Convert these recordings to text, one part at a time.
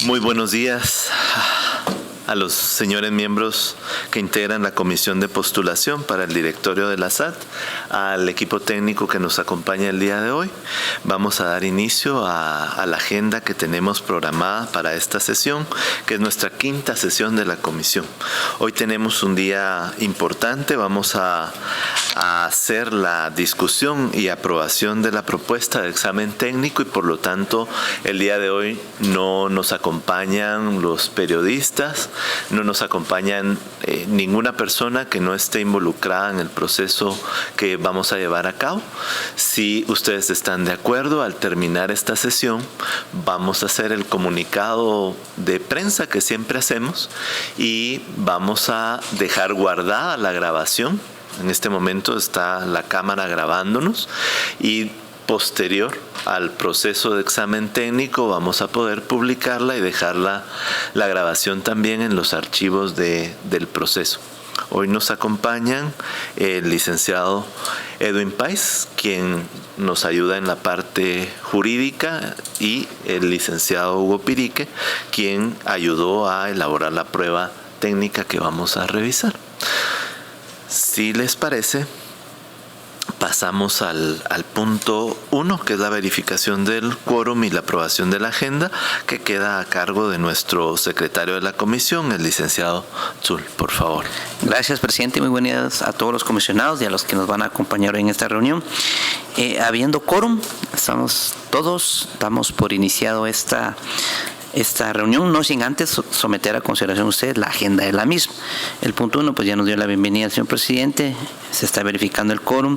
Muy buenos días a los señores miembros que integran la Comisión de Postulación para el Directorio de la SAT, al equipo técnico que nos acompaña el día de hoy. Vamos a dar inicio a la agenda que tenemos programada para esta sesión, que es nuestra quinta sesión de la Comisión. Hoy tenemos un día importante. Vamos a hacer la discusión y aprobación de la propuesta de examen técnico y por lo tanto el día de hoy no nos acompañan los periodistas, no nos acompañan ninguna persona que no esté involucrada en el proceso que vamos a llevar a cabo. Si ustedes están de acuerdo, al terminar esta sesión vamos a hacer el comunicado de prensa que siempre hacemos y vamos a dejar guardada la grabación. En este momento está la cámara grabándonos y posterior al proceso de examen técnico vamos a poder publicarla y dejar la grabación también en los archivos del proceso. Hoy nos acompañan el licenciado Edwin Pais, quien nos ayuda en la parte jurídica, y el licenciado Hugo Pirique, quien ayudó a elaborar la prueba técnica que vamos a revisar. Si les parece, pasamos al punto 1, que es la verificación del quórum y la aprobación de la agenda, que queda a cargo de nuestro secretario de la comisión, el licenciado Zul, por favor. Gracias, presidente. Muy buenos días a todos los comisionados y a los que nos van a acompañar en esta reunión. Habiendo quórum, damos por iniciado esta reunión, no sin antes someter a consideración ustedes la agenda de la misma. El punto 1, pues ya nos dio la bienvenida el señor presidente, se está verificando el quórum,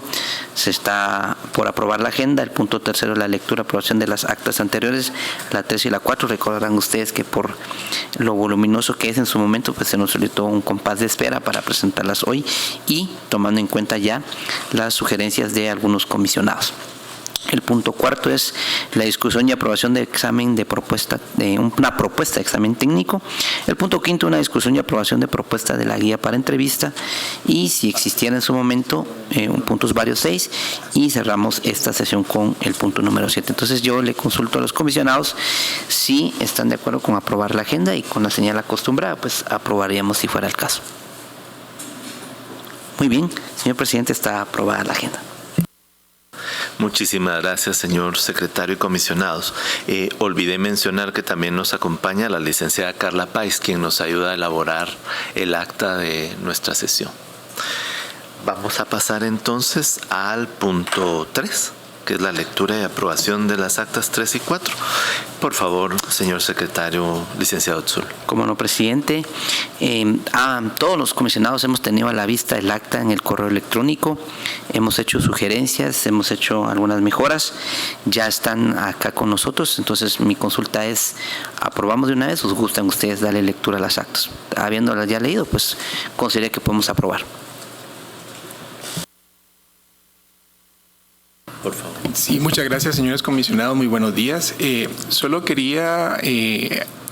se está por aprobar la agenda. El punto 3, la lectura y aprobación de las actas anteriores, la 3 y la 4. Recordarán ustedes que por lo voluminoso que es en su momento, pues se nos solicitó un compás de espera para presentarlas hoy y tomando en cuenta ya las sugerencias de algunos comisionados. El punto 4 es la discusión y aprobación de examen de propuesta, de una propuesta de examen técnico. El punto 5, una discusión y aprobación de propuesta de la guía para entrevista. Y si existiera en su momento, puntos varios 6. Y cerramos esta sesión con el punto número 7. Entonces yo le consulto a los comisionados si están de acuerdo con aprobar la agenda y con la señal acostumbrada, pues aprobaríamos si fuera el caso. Muy bien, señor presidente, está aprobada la agenda. Muchísimas gracias, señor secretario y comisionados. Olvidé mencionar que también nos acompaña la licenciada Carla Pais, quien nos ayuda a elaborar el acta de nuestra sesión. Vamos a pasar entonces al punto 3, que es la lectura y aprobación de las actas 3 y 4. Por favor, señor secretario, licenciado Zul. Como no, presidente, todos los comisionados hemos tenido a la vista el acta en el correo electrónico, hemos hecho sugerencias, hemos hecho algunas mejoras, ya están acá con nosotros. Entonces mi consulta es, ¿aprobamos de una vez o gustan ustedes darle lectura a las actas? Habiéndolas ya leído, pues considero que podemos aprobar. Por favor. Sí, muchas gracias, señores comisionados. Muy buenos días. Solo quería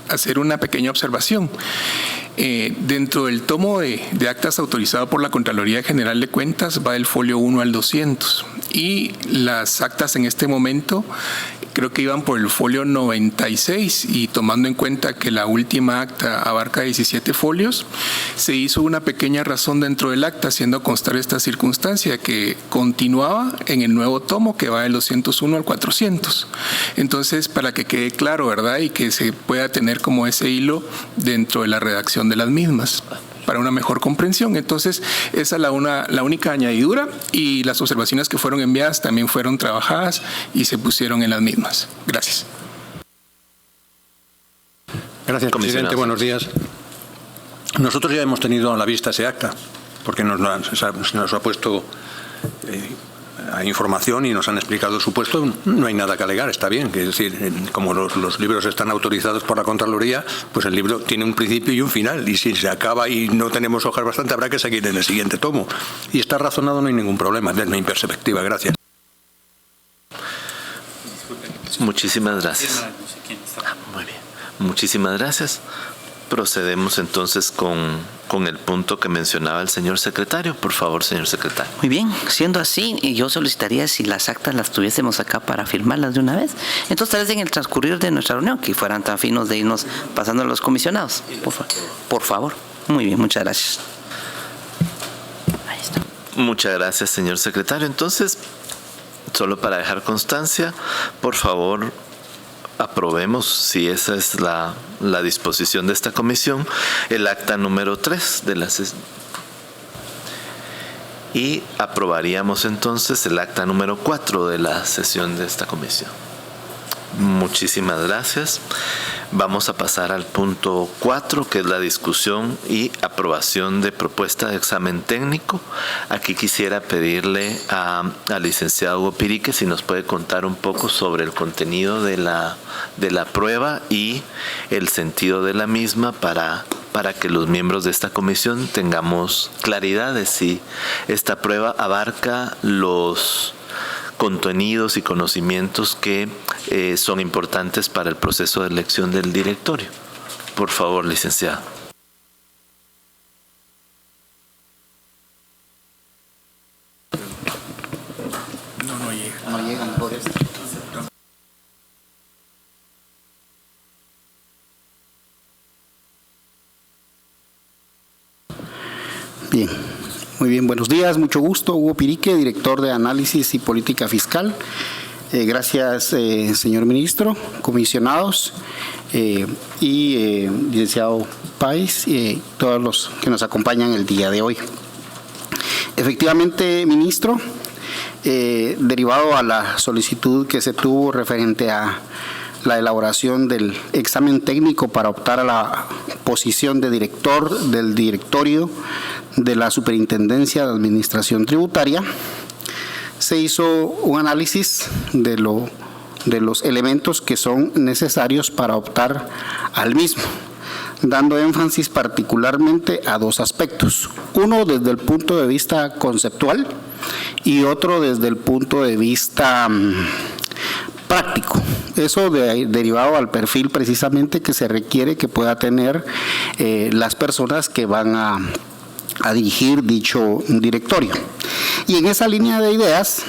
hacer una pequeña observación. Dentro del tomo de actas autorizado por la Contraloría General de Cuentas va del folio 1 al 200 y las actas en este momento creo que iban por el folio 96 y tomando en cuenta que la última acta abarca 17 folios, se hizo una pequeña razón dentro del acta haciendo constar esta circunstancia que continuaba en el nuevo tomo que va del 201 al 400. Entonces, para que quede claro, ¿verdad? Y que se pueda tener como ese hilo dentro de la redacción de las mismas, para una mejor comprensión. Entonces, esa es la única añadidura y las observaciones que fueron enviadas también fueron trabajadas y se pusieron en las mismas. Gracias. Gracias, presidente. Buenos días. Nosotros ya hemos tenido a la vista ese acta, porque nos ha puesto a información y nos han explicado el supuesto. No hay nada que alegar, está bien. Es decir, como los libros están autorizados por la Contraloría, pues el libro tiene un principio y un final, y si se acaba y no tenemos hojas bastante, habrá que seguir en el siguiente tomo. Y está razonado, no hay ningún problema, desde mi perspectiva. Gracias. Muchísimas gracias. Muy bien. Muchísimas gracias. procedemos entonces con el punto que mencionaba el señor secretario. Por favor, señor secretario. Muy bien, siendo así, yo solicitaría si las actas las tuviésemos acá para firmarlas de una vez. Entonces, tal vez en el transcurrir de nuestra reunión, que fueran tan finos de irnos pasando a los comisionados. Por favor. Muy bien, muchas gracias. Ahí está. Muchas gracias, señor secretario. Entonces, solo para dejar constancia, por favor, aprobemos, si esa es la disposición de esta comisión, el acta número 3 de la sesión. Y aprobaríamos entonces el acta número 4 de la sesión de esta comisión. Muchísimas gracias. Vamos a pasar al punto 4, que es la discusión y aprobación de propuesta de examen técnico. Aquí quisiera pedirle al licenciado Hugo Pirique si nos puede contar un poco sobre el contenido de la prueba y el sentido de la misma para que los miembros de esta comisión tengamos claridad de si esta prueba abarca los contenidos y conocimientos que son importantes para el proceso de elección del directorio. Por favor, licenciado. No llegan por esto. Bien. Muy bien, buenos días, mucho gusto. Hugo Pirique, director de Análisis y Política Fiscal. Gracias, señor ministro, comisionados y licenciado Páez y todos los que nos acompañan el día de hoy. Efectivamente, ministro, derivado a la solicitud que se tuvo referente a la elaboración del examen técnico para optar a la posición de director del directorio de la Superintendencia de Administración Tributaria, se hizo un análisis de los elementos que son necesarios para optar al mismo, dando énfasis particularmente a dos aspectos. Uno desde el punto de vista conceptual y otro desde el punto de vista práctico. Eso derivado al perfil precisamente que se requiere que pueda tener las personas que van a dirigir dicho directorio. Y en esa línea de ideas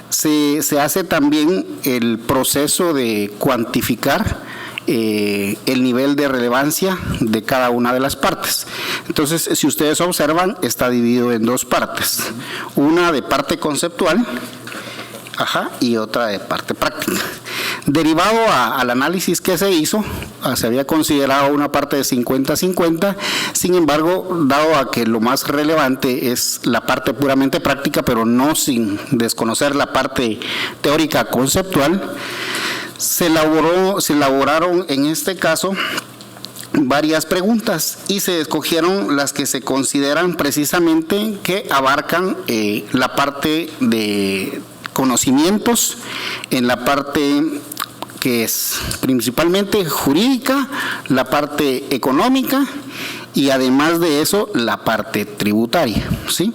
se hace también el proceso de cuantificar el nivel de relevancia de cada una de las partes. Entonces, si ustedes observan, está dividido en dos partes, una de parte conceptual y otra de parte práctica. Derivado al análisis que se hizo, se había considerado una parte de 50-50, sin embargo, dado a que lo más relevante es la parte puramente práctica, pero no sin desconocer la parte teórica conceptual, se elaboraron en este caso varias preguntas y se escogieron las que se consideran precisamente que abarcan la parte de conocimientos, en la parte que es principalmente jurídica, la parte económica y además de eso la parte tributaria, ¿sí?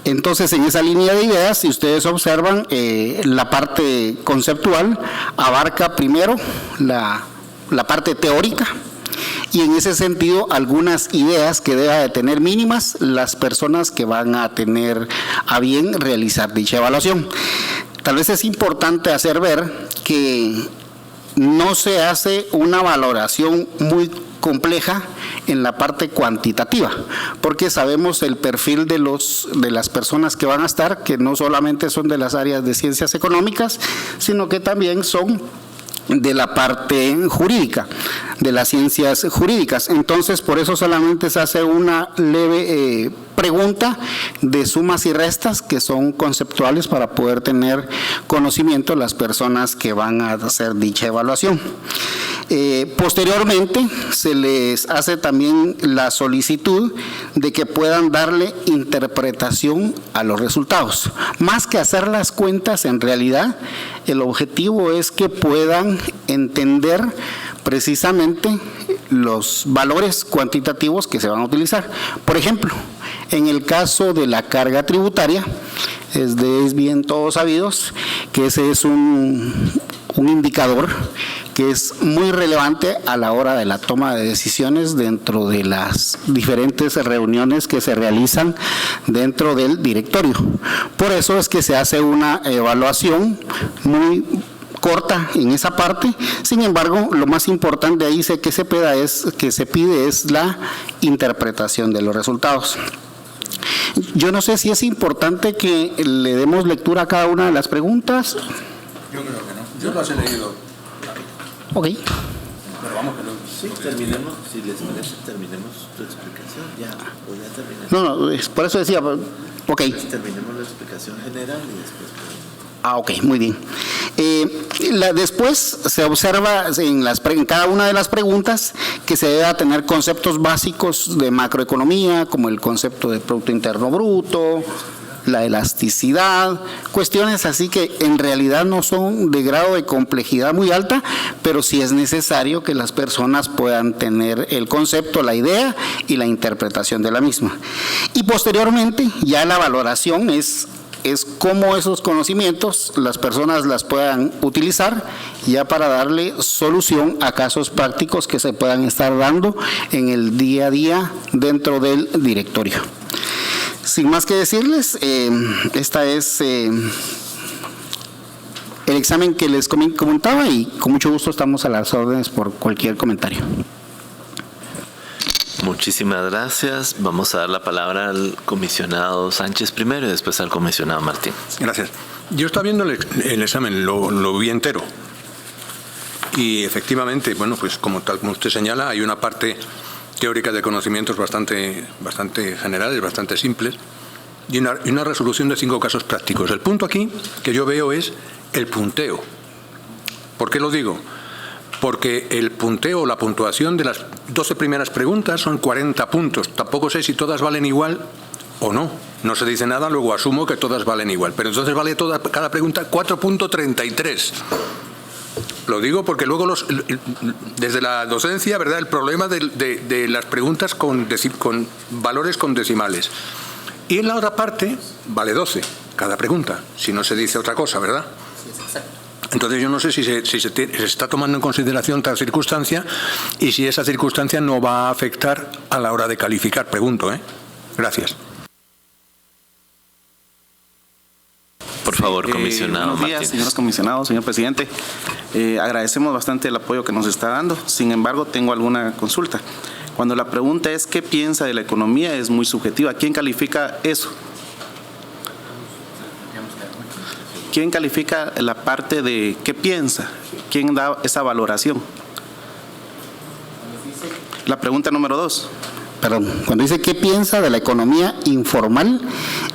Entonces, en esa línea de ideas, si ustedes observan, la parte conceptual abarca primero la parte teórica y en ese sentido algunas ideas que deba de tener mínimas las personas que van a tener a bien realizar dicha evaluación. Tal vez es importante hacer ver que no se hace una valoración muy compleja en la parte cuantitativa, porque sabemos el perfil de las personas que van a estar, que no solamente son de las áreas de ciencias económicas, sino que también son de la parte jurídica, de las ciencias jurídicas. Entonces, por eso solamente se hace una leve pregunta de sumas y restas que son conceptuales para poder tener conocimiento las personas que van a hacer dicha evaluación. Posteriormente, se les hace también la solicitud de que puedan darle interpretación a los resultados. Más que hacer las cuentas, en realidad, el objetivo es que puedan entender precisamente los valores cuantitativos que se van a utilizar. Por ejemplo, en el caso de la carga tributaria, es bien todos sabidos que ese es un indicador que es muy relevante a la hora de la toma de decisiones dentro de las diferentes reuniones que se realizan dentro del directorio. Por eso es que se hace una evaluación muy corta en esa parte. Sin embargo, lo más importante ahí que se pide es la interpretación de los resultados. Yo no sé si es importante que le demos lectura a cada una de las preguntas. Yo creo que no. Yo las he leído. Ok. Pero vamos que no. Sí, terminemos, si les parece, terminemos tu explicación. Ya terminamos. No, por eso decía, ok. Terminemos la explicación general y después. Ok, muy bien. Después se observa en cada una de las preguntas que se debe tener conceptos básicos de macroeconomía, como el concepto de Producto Interno Bruto, la elasticidad, cuestiones así que en realidad no son de grado de complejidad muy alta, pero sí es necesario que las personas puedan tener el concepto, la idea y la interpretación de la misma. Y posteriormente ya la valoración es cómo esos conocimientos las personas las puedan utilizar ya para darle solución a casos prácticos que se puedan estar dando en el día a día dentro del directorio. Sin más que decirles, esta es el examen que les comentaba y con mucho gusto estamos a las órdenes por cualquier comentario. Muchísimas gracias. Vamos a dar la palabra al comisionado Sánchez primero y después al comisionado Martín. Gracias. Yo estaba viendo el examen, lo vi entero. Y efectivamente, bueno, pues como usted señala, hay una parte teórica de conocimientos bastante generales, bastante simples, y una resolución de 5 casos prácticos. El punto aquí que yo veo es el punteo. ¿Por qué lo digo? Porque el punteo, la puntuación de las 12 primeras preguntas son 40 puntos. Tampoco sé si todas valen igual o no. No se dice nada, luego asumo que todas valen igual. Pero entonces vale cada pregunta 4.33. Lo digo porque luego desde la docencia, ¿verdad?, el problema de las preguntas con valores con decimales. Y en la otra parte vale 12 cada pregunta, si no se dice otra cosa, ¿verdad? Sí, es exacto. Entonces yo no sé si se está tomando en consideración tal circunstancia y si esa circunstancia no va a afectar a la hora de calificar, pregunto, ¿eh? Gracias. Por favor, comisionado buenos días, Martínez. Señores comisionados, señor presidente. Agradecemos bastante el apoyo que nos está dando. Sin embargo, tengo alguna consulta. Cuando la pregunta es ¿qué piensa de la economía? Es muy subjetiva. ¿Quién califica eso? ¿Quién califica la parte de qué piensa? ¿Quién da esa valoración? La pregunta número 2. Perdón, cuando dice qué piensa de la economía informal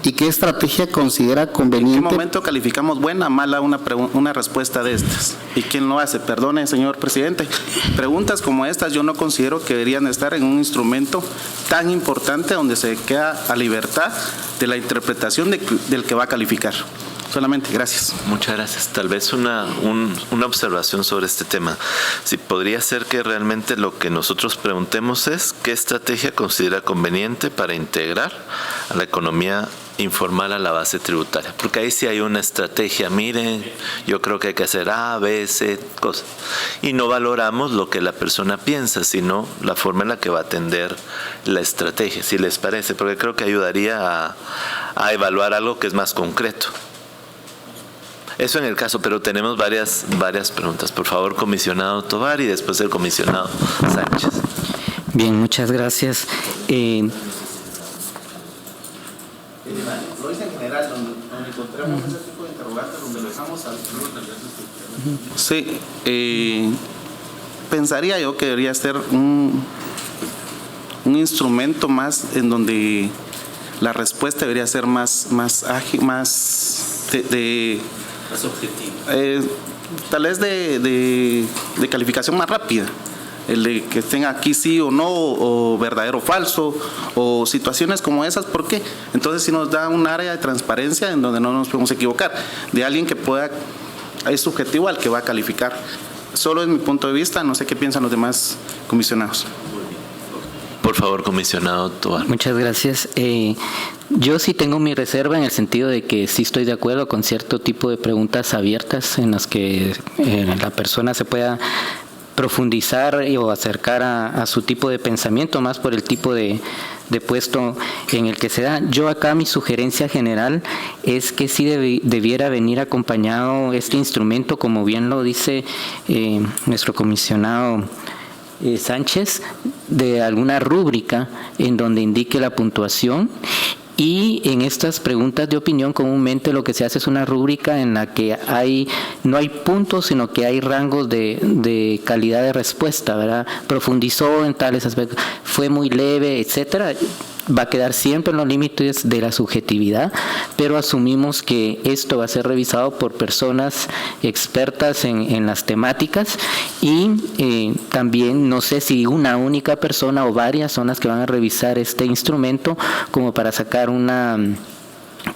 y qué estrategia considera conveniente. ¿En qué momento calificamos buena, mala una respuesta de estas? ¿Y quién lo hace? Perdone, señor presidente. Preguntas como estas yo no considero que deberían estar en un instrumento tan importante donde se queda a libertad de la interpretación del que va a calificar. Solamente, gracias. Muchas gracias. Tal vez una observación sobre este tema. Si podría ser que realmente lo que nosotros preguntemos es ¿qué estrategia considera conveniente para integrar a la economía informal a la base tributaria? Porque ahí sí hay una estrategia. Miren, yo creo que hay que hacer A, B, C, cosas. Y no valoramos lo que la persona piensa, sino la forma en la que va a atender la estrategia, si les parece, porque creo que ayudaría a evaluar algo que es más concreto. Eso en el caso, pero tenemos varias preguntas. Por favor, comisionado Tovar y después el comisionado Sánchez. Bien, muchas gracias. Lo hice en general, donde encontremos ese tipo de interrogantes, donde lo dejamos al Sí, pensaría yo que debería ser un instrumento más en donde la respuesta debería ser más ágil, más objetivo. Tal vez de calificación más rápida. El de que estén aquí sí o no, o verdadero o falso, o situaciones como esas. ¿Por qué? Entonces sí nos da un área de transparencia en donde no nos podemos equivocar, de alguien que pueda, es subjetivo al que va a calificar. Solo es mi punto de vista, no sé qué piensan los demás comisionados. favor, comisionado Tovar. Muchas gracias. Yo sí tengo mi reserva en el sentido de que sí estoy de acuerdo con cierto tipo de preguntas abiertas en las que la persona se pueda profundizar o acercar a su tipo de pensamiento, más por el tipo de puesto en el que se da. Yo acá mi sugerencia general es que sí debiera venir acompañado este instrumento, como bien lo dice nuestro comisionado Sánchez, de alguna rúbrica en donde indique la puntuación. Y en estas preguntas de opinión comúnmente lo que se hace es una rúbrica en la que no hay puntos, sino que hay rangos de calidad de respuesta, ¿verdad? Profundizó en tales aspectos, fue muy leve, etcétera. Va a quedar siempre en los límites de la subjetividad, pero asumimos que esto va a ser revisado por personas expertas en las temáticas y también no sé si una única persona o varias son las que van a revisar este instrumento como para sacar una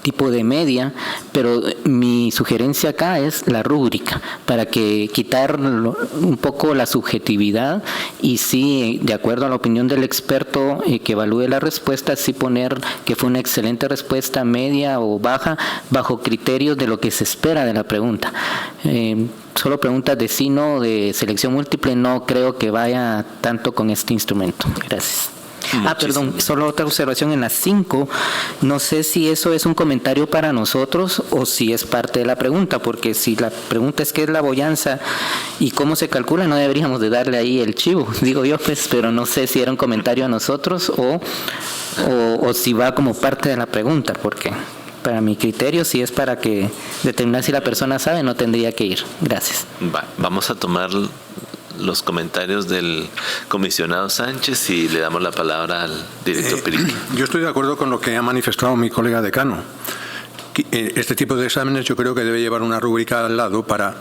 tipo de media, pero mi sugerencia acá es la rúbrica, para que quitar un poco la subjetividad y sí, de acuerdo a la opinión del experto que evalúe la respuesta, sí poner que fue una excelente respuesta, media o baja, bajo criterios de lo que se espera de la pregunta. Solo preguntas de sí, no de selección múltiple, no creo que vaya tanto con este instrumento. Gracias. Perdón, solo otra observación en las 5. No sé si eso es un comentario para nosotros o si es parte de la pregunta, porque si la pregunta es qué es la boyanza y cómo se calcula, no deberíamos de darle ahí el chivo, digo yo, pues, pero no sé si era un comentario a nosotros o si va como parte de la pregunta, porque para mi criterio, si es para que determinar si la persona sabe, no tendría que ir. Gracias. Vamos a tomar los comentarios del comisionado Sánchez y le damos la palabra al director Pirique. Yo estoy de acuerdo con lo que ha manifestado mi colega decano. Este tipo de exámenes yo creo que debe llevar una rúbrica al lado para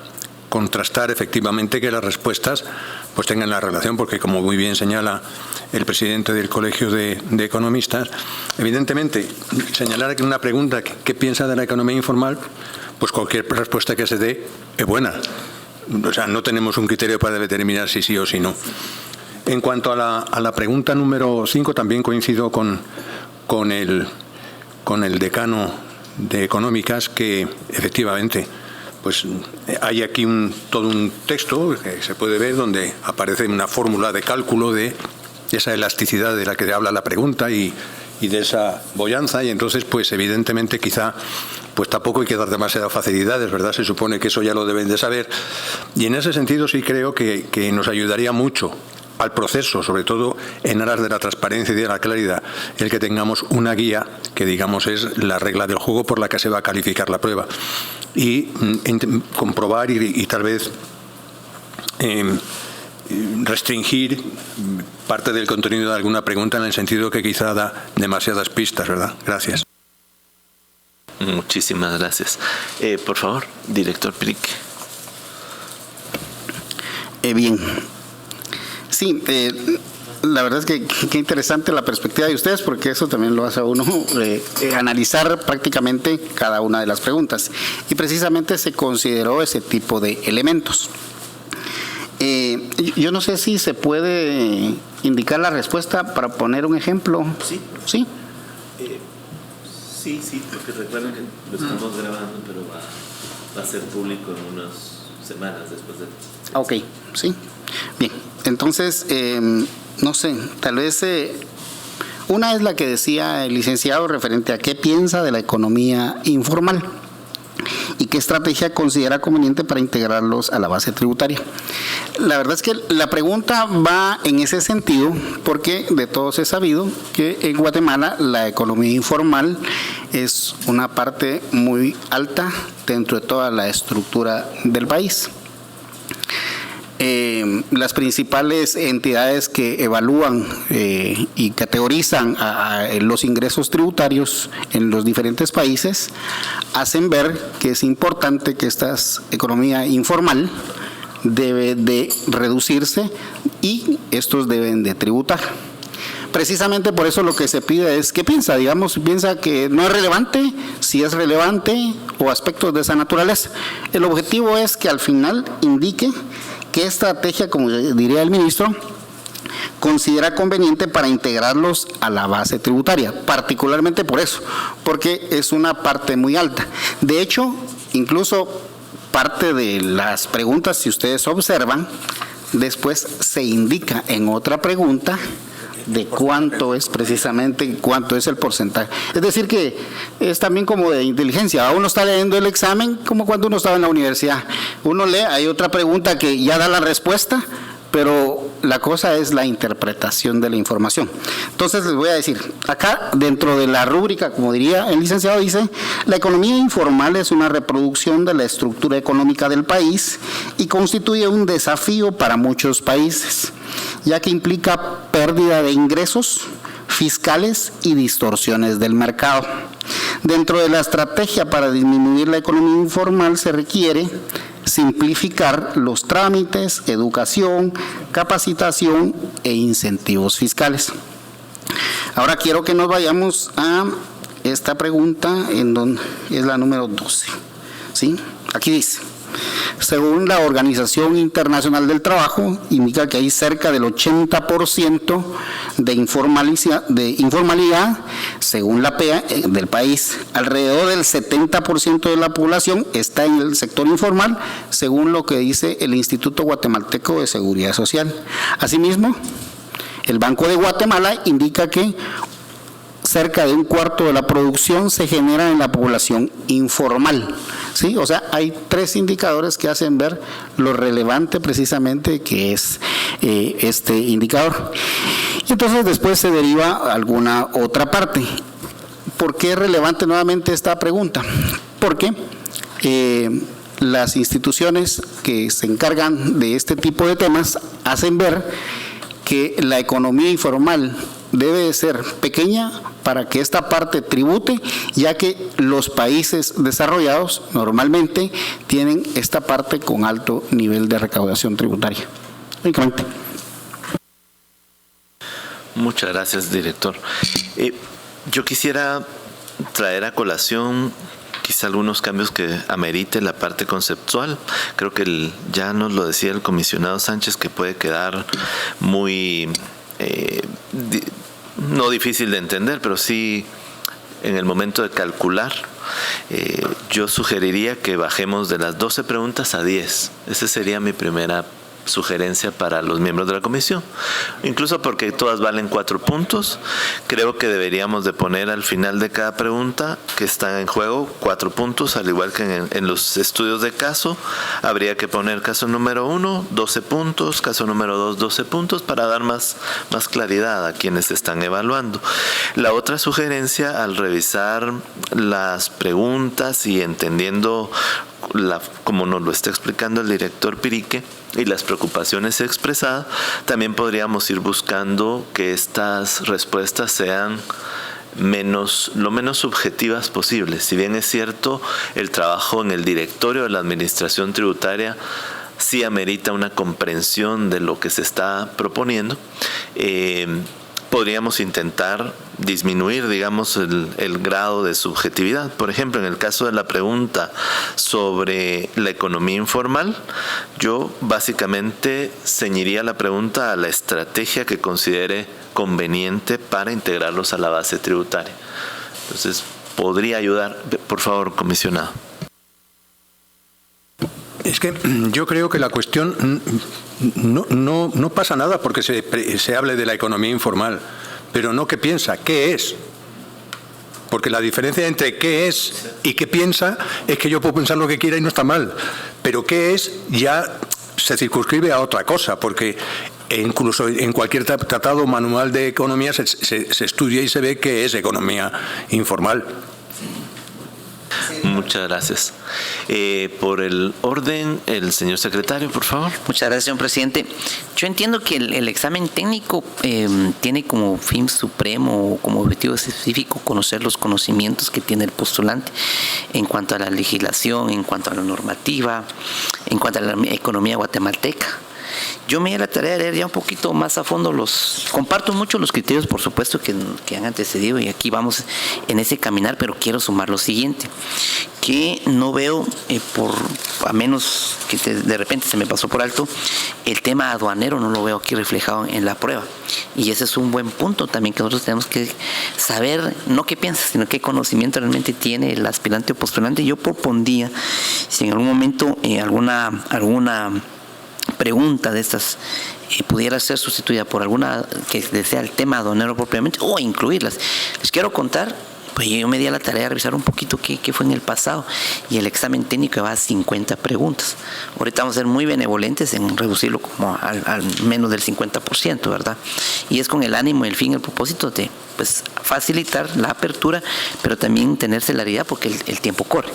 contrastar efectivamente que las respuestas pues tengan la relación, porque como muy bien señala el presidente del Colegio de Economistas, evidentemente señalar que una pregunta ¿qué piensa de la economía informal? Pues cualquier respuesta que se dé es buena. O sea, no tenemos un criterio para determinar si sí o si no. En cuanto a la pregunta número 5, también coincido con el decano de Económicas que efectivamente pues hay aquí todo un texto que se puede ver donde aparece una fórmula de cálculo de esa elasticidad de la que habla la pregunta y de esa boyanza, y entonces pues evidentemente quizá pues tampoco hay que dar demasiadas facilidades, ¿verdad? Se supone que eso ya lo deben de saber, y en ese sentido sí creo que nos ayudaría mucho al proceso, sobre todo en aras de la transparencia y de la claridad, el que tengamos una guía que digamos es la regla del juego por la que se va a calificar la prueba y comprobar y tal vez restringir parte del contenido de alguna pregunta en el sentido que quizá da demasiadas pistas, ¿verdad? Gracias. Muchísimas gracias. Por favor, director Pirique. Bien. Sí, la verdad es que qué interesante la perspectiva de ustedes, porque eso también lo hace a uno analizar prácticamente cada una de las preguntas. Y precisamente se consideró ese tipo de elementos. Yo no sé si se puede indicar la respuesta para poner un ejemplo. Sí. ¿Sí? Sí, porque recuerden que lo estamos grabando, pero va a ser público en unas semanas después de... Ok, sí. Bien, entonces, no sé, tal vez una es la que decía el licenciado referente a qué piensa de la economía informal y qué estrategia considera conveniente para integrarlos a la base tributaria. La verdad es que la pregunta va en ese sentido porque de todos es sabido que en Guatemala la economía informal es una parte muy alta dentro de toda la estructura del país. Las principales entidades que evalúan y categorizan los ingresos tributarios en los diferentes países hacen ver que es importante que esta economía informal debe de reducirse y estos deben de tributar. Precisamente por eso lo que se pide es ¿qué piensa? Digamos, si piensa que no es relevante, si es relevante o aspectos de esa naturaleza. El objetivo es que al final indique qué estrategia, como diría el ministro, considera conveniente para integrarlos a la base tributaria, particularmente por eso, porque es una parte muy alta. De hecho, incluso parte de las preguntas, si ustedes observan, después se indica en otra pregunta de cuánto es precisamente, cuánto es el porcentaje. Es decir que es también como de inteligencia. Uno está leyendo el examen como cuando uno estaba en la universidad. Uno lee, hay otra pregunta que ya da la respuesta, pero la cosa es la interpretación de la información. Entonces les voy a decir, acá dentro de la rúbrica, como diría el licenciado, dice, la economía informal es una reproducción de la estructura económica del país y constituye un desafío para muchos países, ya que implica pérdida de ingresos fiscales y distorsiones del mercado. Dentro de la estrategia para disminuir la economía informal se requiere simplificar los trámites, educación, capacitación e incentivos fiscales. Ahora quiero que nos vayamos a esta pregunta, en donde es la número 12. ¿Sí? Aquí dice, según la Organización Internacional del Trabajo, indica que hay cerca del 80% de informalidad, según la PEA, del país. Alrededor del 70% de la población está en el sector informal, según lo que dice el Instituto Guatemalteco de Seguridad Social. Asimismo, el Banco de Guatemala indica que cerca de un cuarto de la producción se genera en la población informal. ¿Sí? O sea, hay 3 indicadores que hacen ver lo relevante precisamente que es este indicador. Y entonces después se deriva alguna otra parte. ¿Por qué es relevante nuevamente esta pregunta? Porque las instituciones que se encargan de este tipo de temas hacen ver que la economía informal debe de ser pequeña para que esta parte tribute, ya que los países desarrollados normalmente tienen esta parte con alto nivel de recaudación tributaria. Únicamente. Muchas gracias, director. Yo quisiera traer a colación quizá algunos cambios que amerite la parte conceptual. Creo que ya nos lo decía el comisionado Sánchez, que puede quedar muy no difícil de entender, pero sí en el momento de calcular. Yo sugeriría que bajemos de las 12 preguntas a 10. Esa sería mi primera sugerencia para los miembros de la comisión, incluso porque todas valen 4 puntos. Creo que deberíamos de poner al final de cada pregunta que está en juego 4 puntos, al igual que en los estudios de caso. Habría que poner caso número 1, 12 puntos, caso número 2, 12 puntos, para dar más claridad a quienes están evaluando. La otra sugerencia, al revisar las preguntas y entendiendo como nos lo está explicando el director Pirique y las preocupaciones expresadas, también podríamos ir buscando que estas respuestas sean lo menos subjetivas posibles. Si bien es cierto, el trabajo en el directorio de la Administración Tributaria sí amerita una comprensión de lo que se está proponiendo, podríamos intentar disminuir, digamos, el grado de subjetividad. Por ejemplo, en el caso de la pregunta sobre la economía informal, yo básicamente ceñiría la pregunta a la estrategia que considere conveniente para integrarlos a la base tributaria. Entonces, podría ayudar. Por favor, comisionado. Es que yo creo que la cuestión no pasa nada porque se hable de la economía informal, pero no qué piensa, qué es. Porque la diferencia entre qué es y qué piensa es que yo puedo pensar lo que quiera y no está mal, pero qué es ya se circunscribe a otra cosa, porque incluso en cualquier tratado manual de economía se estudia y se ve qué es economía informal. Muchas gracias. Por el orden, el señor secretario, por favor. Muchas gracias, señor presidente. Yo entiendo que el examen técnico tiene como fin supremo o como objetivo específico conocer los conocimientos que tiene el postulante en cuanto a la legislación, en cuanto a la normativa, en cuanto a la economía guatemalteca. Yo me di la tarea de leer ya un poquito más a fondo comparto mucho los criterios, por supuesto, que han antecedido, y aquí vamos en ese caminar, pero quiero sumar lo siguiente, que no veo, a menos que de repente se me pasó por alto, el tema aduanero no lo veo aquí reflejado en la prueba. Y ese es un buen punto también, que nosotros tenemos que saber, no qué piensa, sino qué conocimiento realmente tiene el aspirante o postulante. Yo propondría, si en algún momento alguna pregunta de estas pudiera ser sustituida por alguna que sea el tema aduanero propiamente, o incluirlas. Les quiero contar, pues yo me di a la tarea de revisar un poquito qué fue en el pasado, y el examen técnico va a 50 preguntas. Ahorita vamos a ser muy benevolentes en reducirlo como al menos del 50%, ¿verdad? Y es con el ánimo, el fin, el propósito de pues facilitar la apertura, pero también tener celeridad porque el tiempo corre.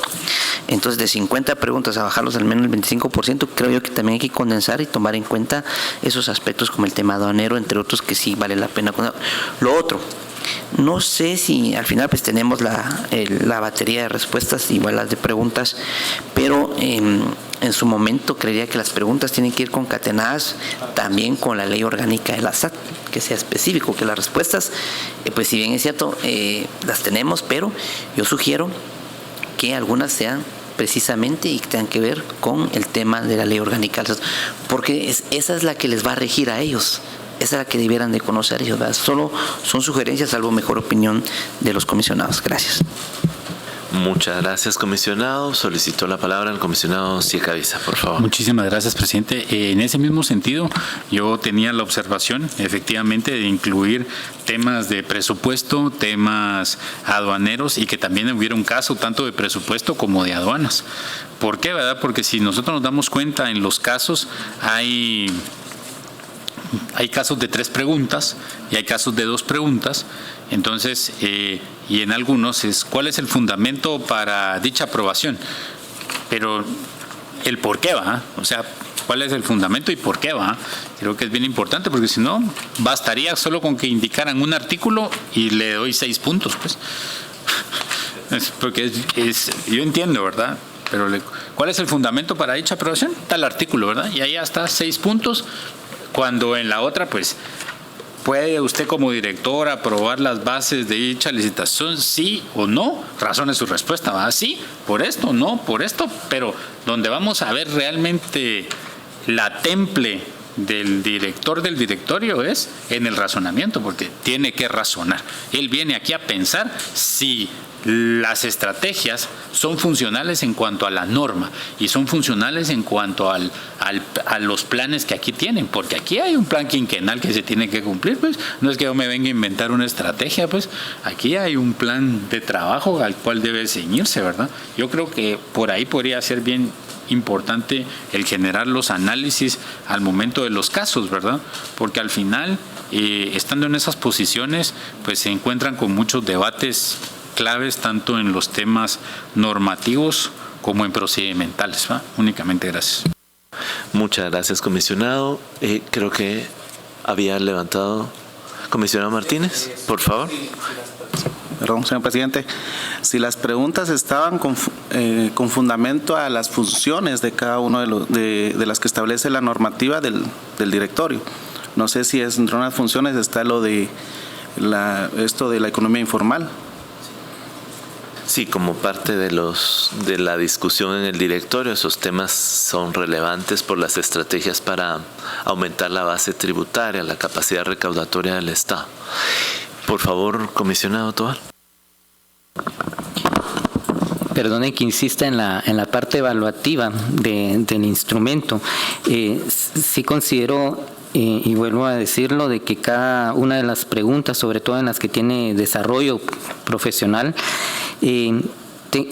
Entonces, de 50 preguntas a bajarlos al menos el 25%, creo yo que también hay que condensar y tomar en cuenta esos aspectos como el tema aduanero, entre otros, que sí vale la pena. Lo otro, no sé si al final pues tenemos la batería de respuestas igual las de preguntas, pero en su momento creería que las preguntas tienen que ir concatenadas también con la ley orgánica de la SAT, que sea específico, que las respuestas, pues si bien es cierto, las tenemos, pero yo sugiero que algunas sean precisamente y que tengan que ver con el tema de la ley orgánica del SAT, porque esa es la que les va a regir a ellos. Esa es la que debieran de conocer ellos, ¿verdad? Solo son sugerencias, salvo mejor opinión de los comisionados. Gracias. Muchas gracias, comisionado. Solicitó la palabra el comisionado Ciecaviza, por favor. Muchísimas gracias, presidente. En ese mismo sentido, yo tenía la observación, efectivamente, de incluir temas de presupuesto, temas aduaneros, y que también hubiera un caso tanto de presupuesto como de aduanas. ¿Por qué, verdad? Porque si nosotros nos damos cuenta, en los casos hay casos de 3 preguntas y hay casos de 2 preguntas. Entonces, y en algunos es ¿cuál es el fundamento para dicha aprobación? Pero el por qué va, o sea, ¿cuál es el fundamento y por qué va? Creo que es bien importante, porque si no, bastaría solo con que indicaran un artículo y le doy 6 puntos, pues. Porque yo entiendo, ¿verdad? Pero ¿cuál es el fundamento para dicha aprobación? Tal artículo, ¿verdad? Y ahí está 6 puntos. Cuando en la otra, pues, ¿puede usted como director aprobar las bases de dicha licitación, sí o no? Razone su respuesta, ¿va? Sí, por esto, no, por esto, pero donde vamos a ver realmente la temple del director del directorio es en el razonamiento, porque tiene que razonar. Él viene aquí a pensar si las estrategias son funcionales en cuanto a la norma y son funcionales en cuanto a los planes que aquí tienen, porque aquí hay un plan quinquenal que se tiene que cumplir, pues no es que yo me venga a inventar una estrategia, pues aquí hay un plan de trabajo al cual debe ceñirse, ¿verdad? Yo creo que por ahí podría ser bien importante el generar los análisis al momento de los casos, ¿verdad? Porque al final, estando en esas posiciones, pues se encuentran con muchos debates claves tanto en los temas normativos como en procedimentales, ¿va? Únicamente gracias. Muchas gracias, comisionado. Creo que había levantado comisionado Martínez, por favor. Perdón, señor presidente. Si las preguntas estaban con fundamento a las funciones de cada uno de las que establece la normativa del directorio. No sé si entre unas funciones está lo de esto de la economía informal. Sí, como parte de la discusión en el directorio, esos temas son relevantes por las estrategias para aumentar la base tributaria, la capacidad recaudatoria del Estado. Por favor, comisionado Tovar. Perdone que insista en la parte evaluativa del instrumento. Sí considero, y vuelvo a decirlo, de que cada una de las preguntas, sobre todo en las que tiene desarrollo profesional,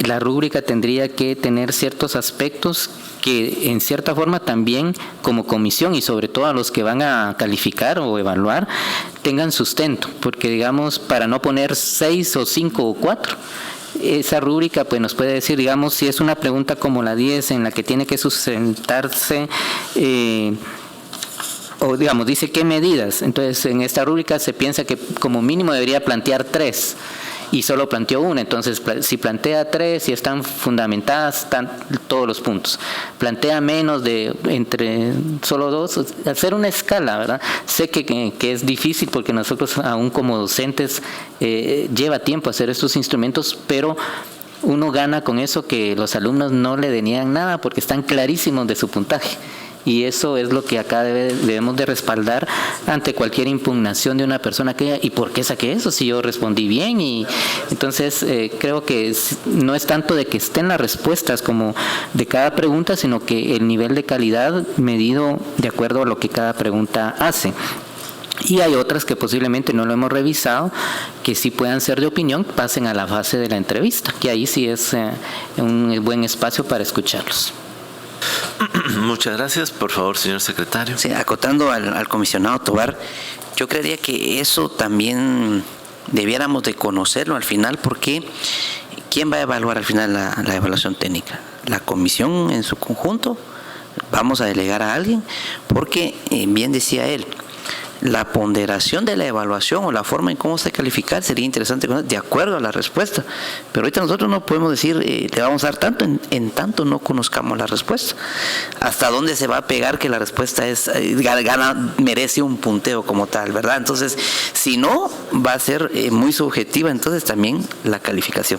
la rúbrica tendría que tener ciertos aspectos que en cierta forma también como comisión y sobre todo a los que van a calificar o evaluar tengan sustento, porque digamos, para no poner 6 o 5 o 4, esa rúbrica pues nos puede decir, digamos, si es una pregunta como la 10 en la que tiene que sustentarse o digamos, dice qué medidas, entonces en esta rúbrica se piensa que como mínimo debería plantear 3. y solo planteó una. Entonces, si plantea 3 y están fundamentadas, están todos los puntos. Plantea menos de entre solo 2, hacer una escala, ¿verdad? Sé que es difícil porque nosotros aún como docentes lleva tiempo hacer estos instrumentos, pero uno gana con eso que los alumnos no le deniegan nada porque están clarísimos de su puntaje. Y eso es lo que acá debemos de respaldar ante cualquier impugnación de una persona que diga, ¿y por qué saqué eso si yo respondí bien? Y entonces creo que no es tanto de que estén las respuestas como de cada pregunta, sino que el nivel de calidad medido de acuerdo a lo que cada pregunta hace. Y hay otras que posiblemente no lo hemos revisado, que sí puedan ser de opinión, pasen a la fase de la entrevista, que ahí sí es un buen espacio para escucharlos. Muchas gracias. Por favor, señor secretario. Sí, acotando al comisionado Tobar, yo creería que eso también debiéramos de conocerlo al final, porque ¿quién va a evaluar al final la evaluación técnica? ¿La comisión en su conjunto? ¿Vamos a delegar a alguien? Porque, bien decía él, la ponderación de la evaluación o la forma en cómo se calificar sería interesante de acuerdo a la respuesta, pero ahorita nosotros no podemos decir le vamos a dar tanto en tanto no conozcamos la respuesta. ¿Hasta dónde se va a pegar que la respuesta merece un punteo como tal, verdad? Entonces, si no, va a ser muy subjetiva entonces también la calificación.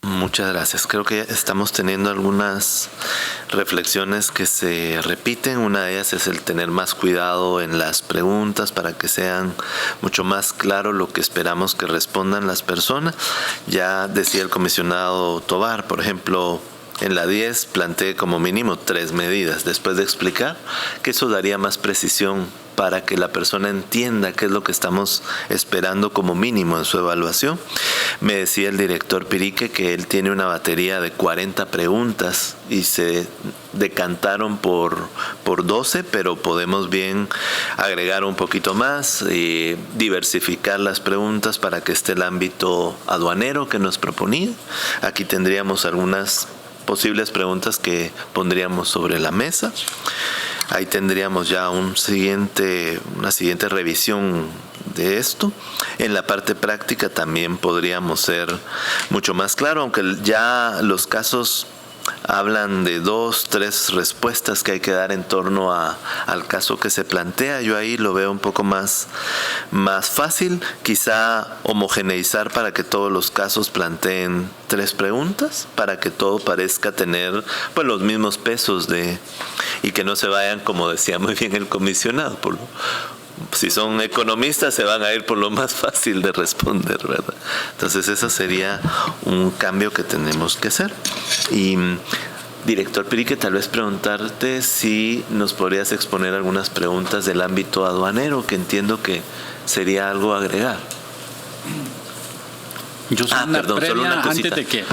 Muchas gracias. Creo que estamos teniendo algunas reflexiones que se repiten. Una de ellas es el tener más cuidado en las preguntas para que sean mucho más claro lo que esperamos que respondan las personas. Ya decía el comisionado Tobar, por ejemplo, en la 10 planteé como mínimo 3 medidas, después de explicar que eso daría más precisión para que la persona entienda qué es lo que estamos esperando como mínimo en su evaluación. Me decía el director Pirique que él tiene una batería de 40 preguntas y se decantaron por 12, pero podemos bien agregar un poquito más y diversificar las preguntas para que esté el ámbito aduanero que nos proponía. Aquí tendríamos algunas posibles preguntas que pondríamos sobre la mesa. Ahí tendríamos ya una siguiente revisión de esto. En la parte práctica también podríamos ser mucho más claro, aunque ya los casos hablan de 2, 3 respuestas que hay que dar en torno al caso que se plantea. Yo ahí lo veo un poco más fácil, quizá homogeneizar para que todos los casos planteen 3 preguntas, para que todo parezca tener pues los mismos pesos y que no se vayan, como decía muy bien el comisionado, si son economistas se van a ir por lo más fácil de responder, ¿verdad? Entonces ese sería un cambio que tenemos que hacer. Y director Pirique, tal vez preguntarte si nos podrías exponer algunas preguntas del ámbito aduanero, que entiendo que sería algo a agregar. Yo solo una cosita. Antes de que...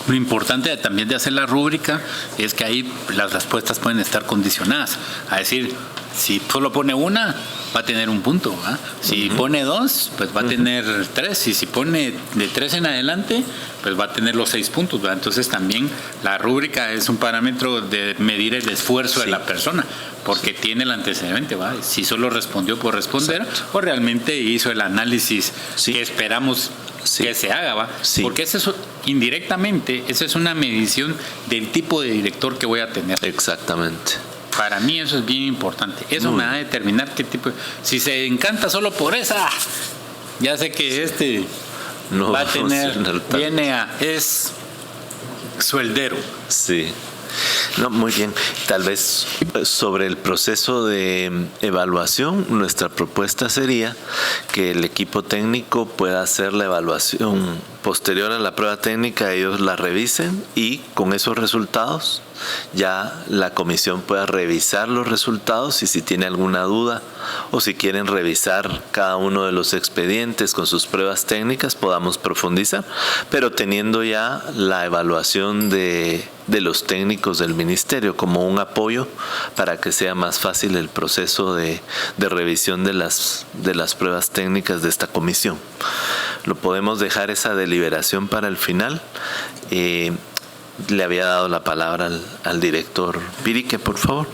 Lo importante también de hacer la rúbrica es que ahí las respuestas pueden estar condicionadas. A decir, si solo pone una, va a tener un punto, ¿verdad? Si pone 2, pues va a tener 3. Y si pone de 3 en adelante, pues va a tener los 6 puntos, ¿verdad? Entonces también la rúbrica es un parámetro de medir el esfuerzo de la persona, porque tiene el antecedente, ¿verdad? Si solo respondió por responder, o realmente hizo el análisis que esperamos que se haga, ¿va? Porque eso indirectamente, esa es una medición del tipo de director que voy a tener. Exactamente. Para mí eso es bien importante. Eso me va a determinar qué tipo. Si se encanta solo por esa, ya sé que no va a tener, es sueldero. Sí. No, muy bien. Tal vez sobre el proceso de evaluación, nuestra propuesta sería que el equipo técnico pueda hacer la evaluación posterior a la prueba técnica, ellos la revisen y con esos resultados ya la comisión pueda revisar los resultados y si tiene alguna duda o si quieren revisar cada uno de los expedientes con sus pruebas técnicas podamos profundizar, pero teniendo ya la evaluación de los técnicos del ministerio como un apoyo para que sea más fácil el proceso de revisión de las pruebas técnicas de esta comisión. Lo podemos dejar esa deliberación para el final. Le había dado la palabra al director Pirique, por favor.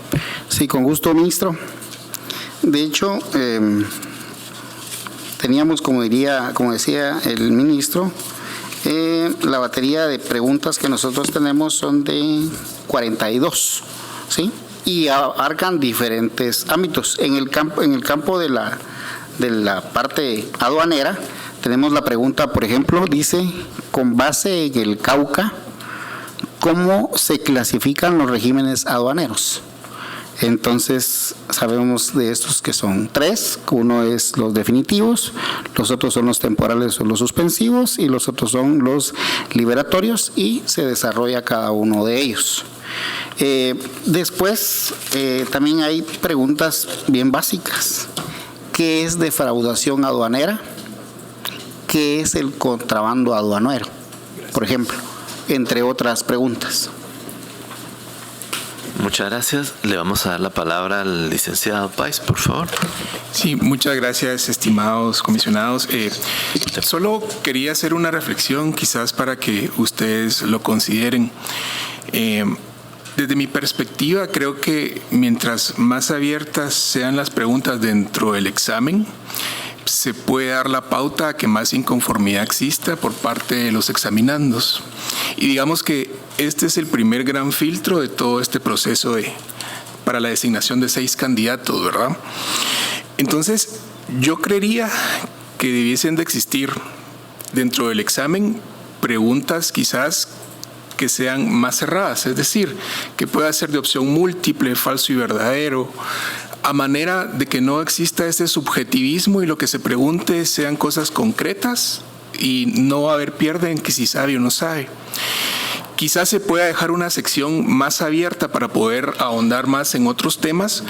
Sí, con gusto, ministro. De hecho, teníamos, como decía el ministro, la batería de preguntas que nosotros tenemos son de 42, ¿sí? Y abarcan diferentes ámbitos. En el campo de la parte aduanera, tenemos la pregunta, por ejemplo, dice, con base en el Cauca, ¿cómo se clasifican los regímenes aduaneros? Entonces, sabemos de estos que son 3, uno es los definitivos, los otros son los temporales o los suspensivos y los otros son los liberatorios, y se desarrolla cada uno de ellos. Después, también hay preguntas bien básicas. ¿Qué es defraudación aduanera? ¿Qué es el contrabando aduanero? Por ejemplo, entre otras preguntas. Muchas gracias. Le vamos a dar la palabra al licenciado Páez, por favor. Sí, muchas gracias, estimados comisionados. Solo quería hacer una reflexión, quizás para que ustedes lo consideren. Desde mi perspectiva, creo que mientras más abiertas sean las preguntas dentro del examen, se puede dar la pauta a que más inconformidad exista por parte de los examinandos. Y digamos que este es el primer gran filtro de todo este proceso para la designación de 6 candidatos, ¿verdad? Entonces, yo creería que debiesen de existir dentro del examen preguntas quizás que sean más cerradas, es decir, que pueda ser de opción múltiple, falso y verdadero, a manera de que no exista ese subjetivismo y lo que se pregunte sean cosas concretas y no va a haber pierde en que si sabe o no sabe. Quizás se pueda dejar una sección más abierta para poder ahondar más en otros temas,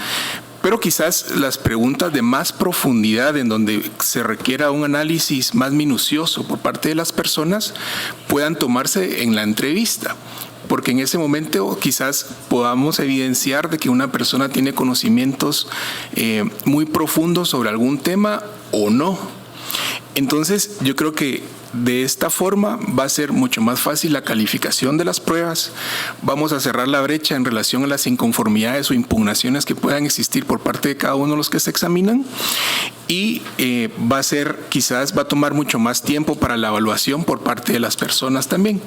pero quizás las preguntas de más profundidad, en donde se requiera un análisis más minucioso por parte de las personas, puedan tomarse en la entrevista. Porque en ese momento quizás podamos evidenciar de que una persona tiene conocimientos muy profundos sobre algún tema o no. Entonces, yo creo que de esta forma va a ser mucho más fácil la calificación de las pruebas. Vamos a cerrar la brecha en relación a las inconformidades o impugnaciones que puedan existir por parte de cada uno de los que se examinan, y va a tomar mucho más tiempo para la evaluación por parte de las personas también.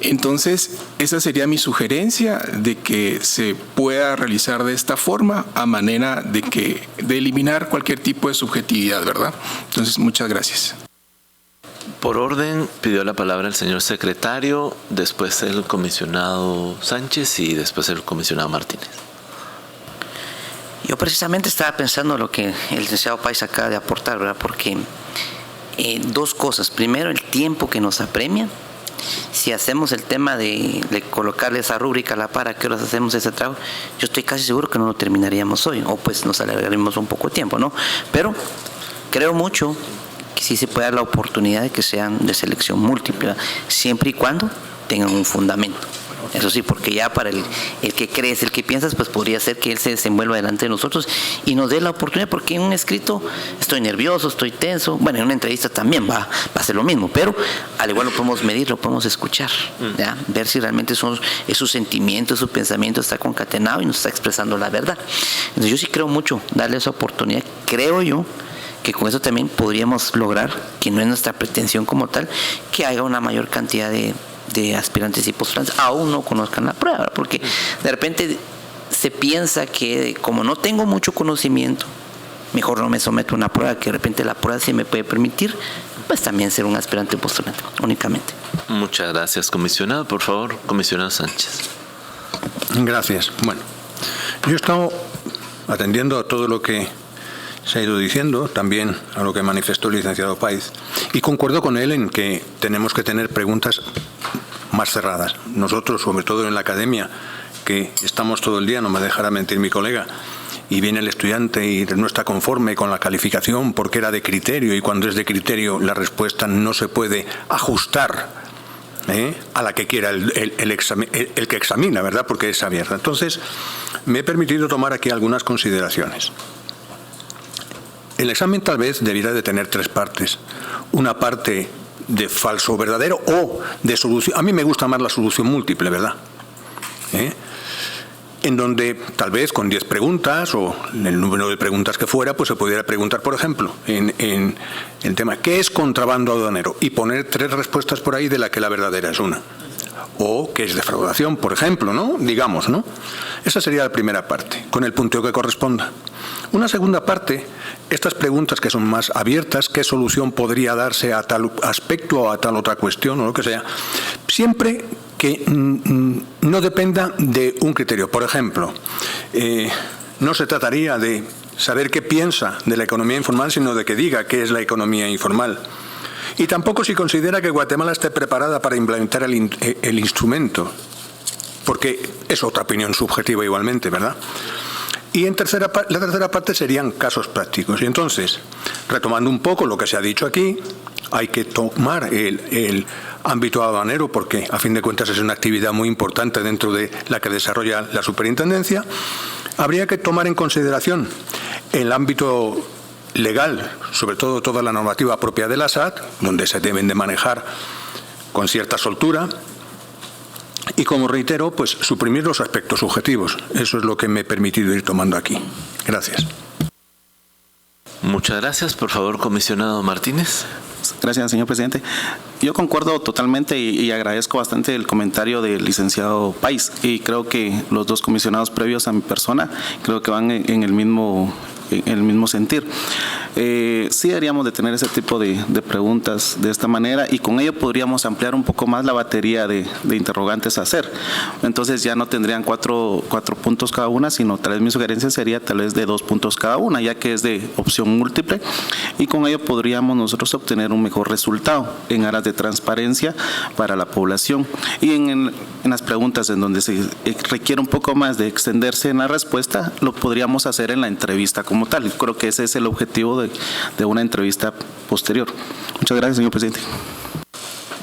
Entonces, esa sería mi sugerencia, de que se pueda realizar de esta forma, a manera de eliminar cualquier tipo de subjetividad, ¿verdad? Entonces, muchas gracias. Por orden, pidió la palabra el señor secretario, después el comisionado Sánchez y después el comisionado Martínez. Yo precisamente estaba pensando lo que el licenciado Páez acaba de aportar, ¿verdad? Porque 2 cosas. Primero, el tiempo que nos apremia. Si hacemos el tema de colocarle esa rúbrica a la par, ¿a qué horas hacemos ese trabajo? Yo estoy casi seguro que no lo terminaríamos hoy, o pues nos alargaremos un poco de tiempo, ¿no? Pero creo mucho que sí se puede dar la oportunidad de que sean de selección múltiple, siempre y cuando tengan un fundamento. Eso sí, porque ya para el que crees, el que piensas, pues podría ser que él se desenvuelva delante de nosotros y nos dé la oportunidad, porque en un escrito estoy nervioso, estoy tenso. Bueno, en una entrevista también va a ser lo mismo, pero al igual lo podemos medir, lo podemos escuchar, ¿ya? Ver si realmente es su sentimiento, su pensamiento está concatenado y nos está expresando la verdad. Entonces yo sí creo mucho darle esa oportunidad. Creo yo que con eso también podríamos lograr, que no es nuestra pretensión como tal, que haya una mayor cantidad de aspirantes y postulantes aún no conozcan la prueba, porque de repente se piensa que como no tengo mucho conocimiento, mejor no me someto a una prueba, que de repente la prueba sí me puede permitir pues también ser un aspirante postulante únicamente. Muchas gracias, comisionado. Por favor, comisionado Sánchez. Gracias. Bueno, yo he estado atendiendo a todo lo que se ha ido diciendo, también a lo que manifestó el licenciado Páez, y concuerdo con él en que tenemos que tener preguntas más cerradas. Nosotros, sobre todo en la academia, que estamos todo el día, no me dejará mentir mi colega, y viene el estudiante y no está conforme con la calificación porque era de criterio, y cuando es de criterio la respuesta no se puede ajustar a la que quiera el que examina, ¿verdad? Porque es abierta. Entonces, me he permitido tomar aquí algunas consideraciones. El examen tal vez debiera de tener 3 partes. Una parte de falso o verdadero, o de solución. A mí me gusta más la solución múltiple, ¿verdad? en donde tal vez con 10 preguntas o el número de preguntas que fuera, pues se pudiera preguntar, por ejemplo, en el tema ¿qué es contrabando aduanero? Y poner 3 respuestas por ahí de la que la verdadera es una. O ¿qué es defraudación? Por ejemplo, ¿no? Digamos, ¿no? Esa sería la primera parte, con el punteo que corresponda. Una segunda parte, estas preguntas que son más abiertas, ¿qué solución podría darse a tal aspecto o a tal otra cuestión o lo que sea? Siempre que no dependa de un criterio. Por ejemplo, no se trataría de saber qué piensa de la economía informal, sino de que diga qué es la economía informal. Y tampoco si considera que Guatemala esté preparada para implementar el instrumento, porque es otra opinión subjetiva igualmente, ¿verdad? Y la tercera parte serían casos prácticos. Y entonces, retomando un poco lo que se ha dicho aquí, hay que tomar el ámbito aduanero porque, a fin de cuentas, es una actividad muy importante dentro de la que desarrolla la superintendencia. Habría que tomar en consideración el ámbito legal, sobre todo toda la normativa propia de la SAT, donde se deben de manejar con cierta soltura. Y como reitero, pues suprimir los aspectos subjetivos. Eso es lo que me he permitido ir tomando aquí. Gracias. Muchas gracias. Por favor, comisionado Martínez. Gracias, señor presidente. Yo concuerdo totalmente y agradezco bastante el comentario del licenciado Pais, y creo que los dos comisionados previos a mi persona creo que van en el mismo sentir. Sí deberíamos de tener ese tipo de preguntas de esta manera, y con ello podríamos ampliar un poco más la batería de interrogantes a hacer. Entonces ya no tendrían cuatro puntos cada una, sino tal vez mi sugerencia sería tal vez de 2 puntos cada una, ya que es de opción múltiple, y con ello podríamos nosotros obtener un mejor resultado en aras de transparencia para la población. Y en las preguntas en donde se requiere un poco más de extenderse en la respuesta, lo podríamos hacer en la entrevista como tal. Y creo que ese es el objetivo de una entrevista posterior. Muchas gracias, señor presidente.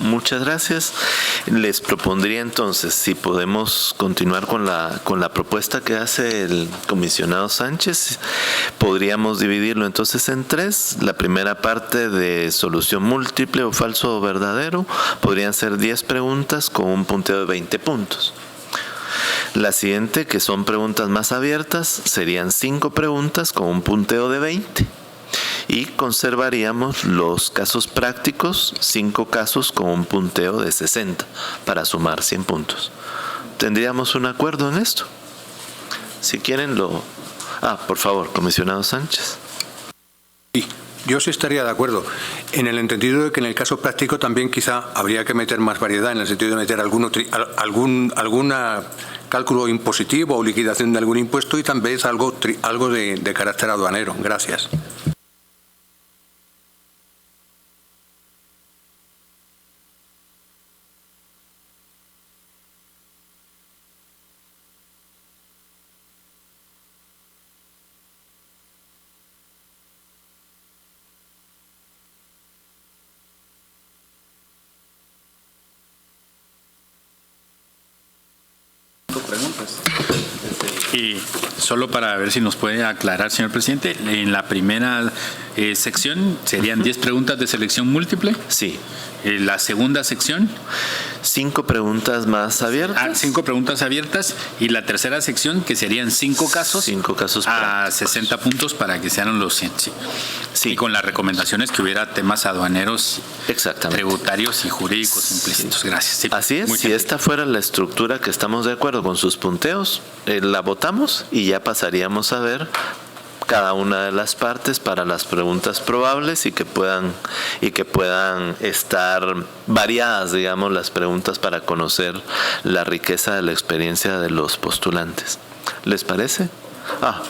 Muchas gracias. Les propondría entonces, si podemos continuar con la propuesta que hace el comisionado Sánchez, podríamos dividirlo entonces en 3. La primera parte de solución múltiple o falso o verdadero, podrían ser 10 preguntas con un punteo de 20 puntos. La siguiente, que son preguntas más abiertas, serían 5 preguntas con un punteo de 20. Y conservaríamos los casos prácticos, 5 casos con un punteo de 60 para sumar 100 puntos. ¿Tendríamos un acuerdo en esto? Si quieren por favor, comisionado Sánchez. Sí, yo sí estaría de acuerdo, en el entendido de que en el caso práctico también quizá habría que meter más variedad, en el sentido de meter alguna cálculo impositivo o liquidación de algún impuesto, y también algo de carácter aduanero. Gracias. Y solo para ver si nos puede aclarar, señor presidente, en la primera sección serían 10 preguntas de selección múltiple. Sí. La segunda sección, 5 preguntas más abiertas. 5 preguntas abiertas, y la tercera sección, que serían 5 casos. 5 casos a 60 puntos para que sean los 100. Sí. Sí. Y con las recomendaciones que hubiera temas aduaneros, exactamente, tributarios y jurídicos implícitos. Gracias. Sí. Así es. Si esta fuera la estructura que estamos de acuerdo con sus punteos, la votamos y ya pasaríamos a ver cada una de las partes para las preguntas probables y que puedan estar variadas, digamos, las preguntas para conocer la riqueza de la experiencia de los postulantes. ¿Les parece?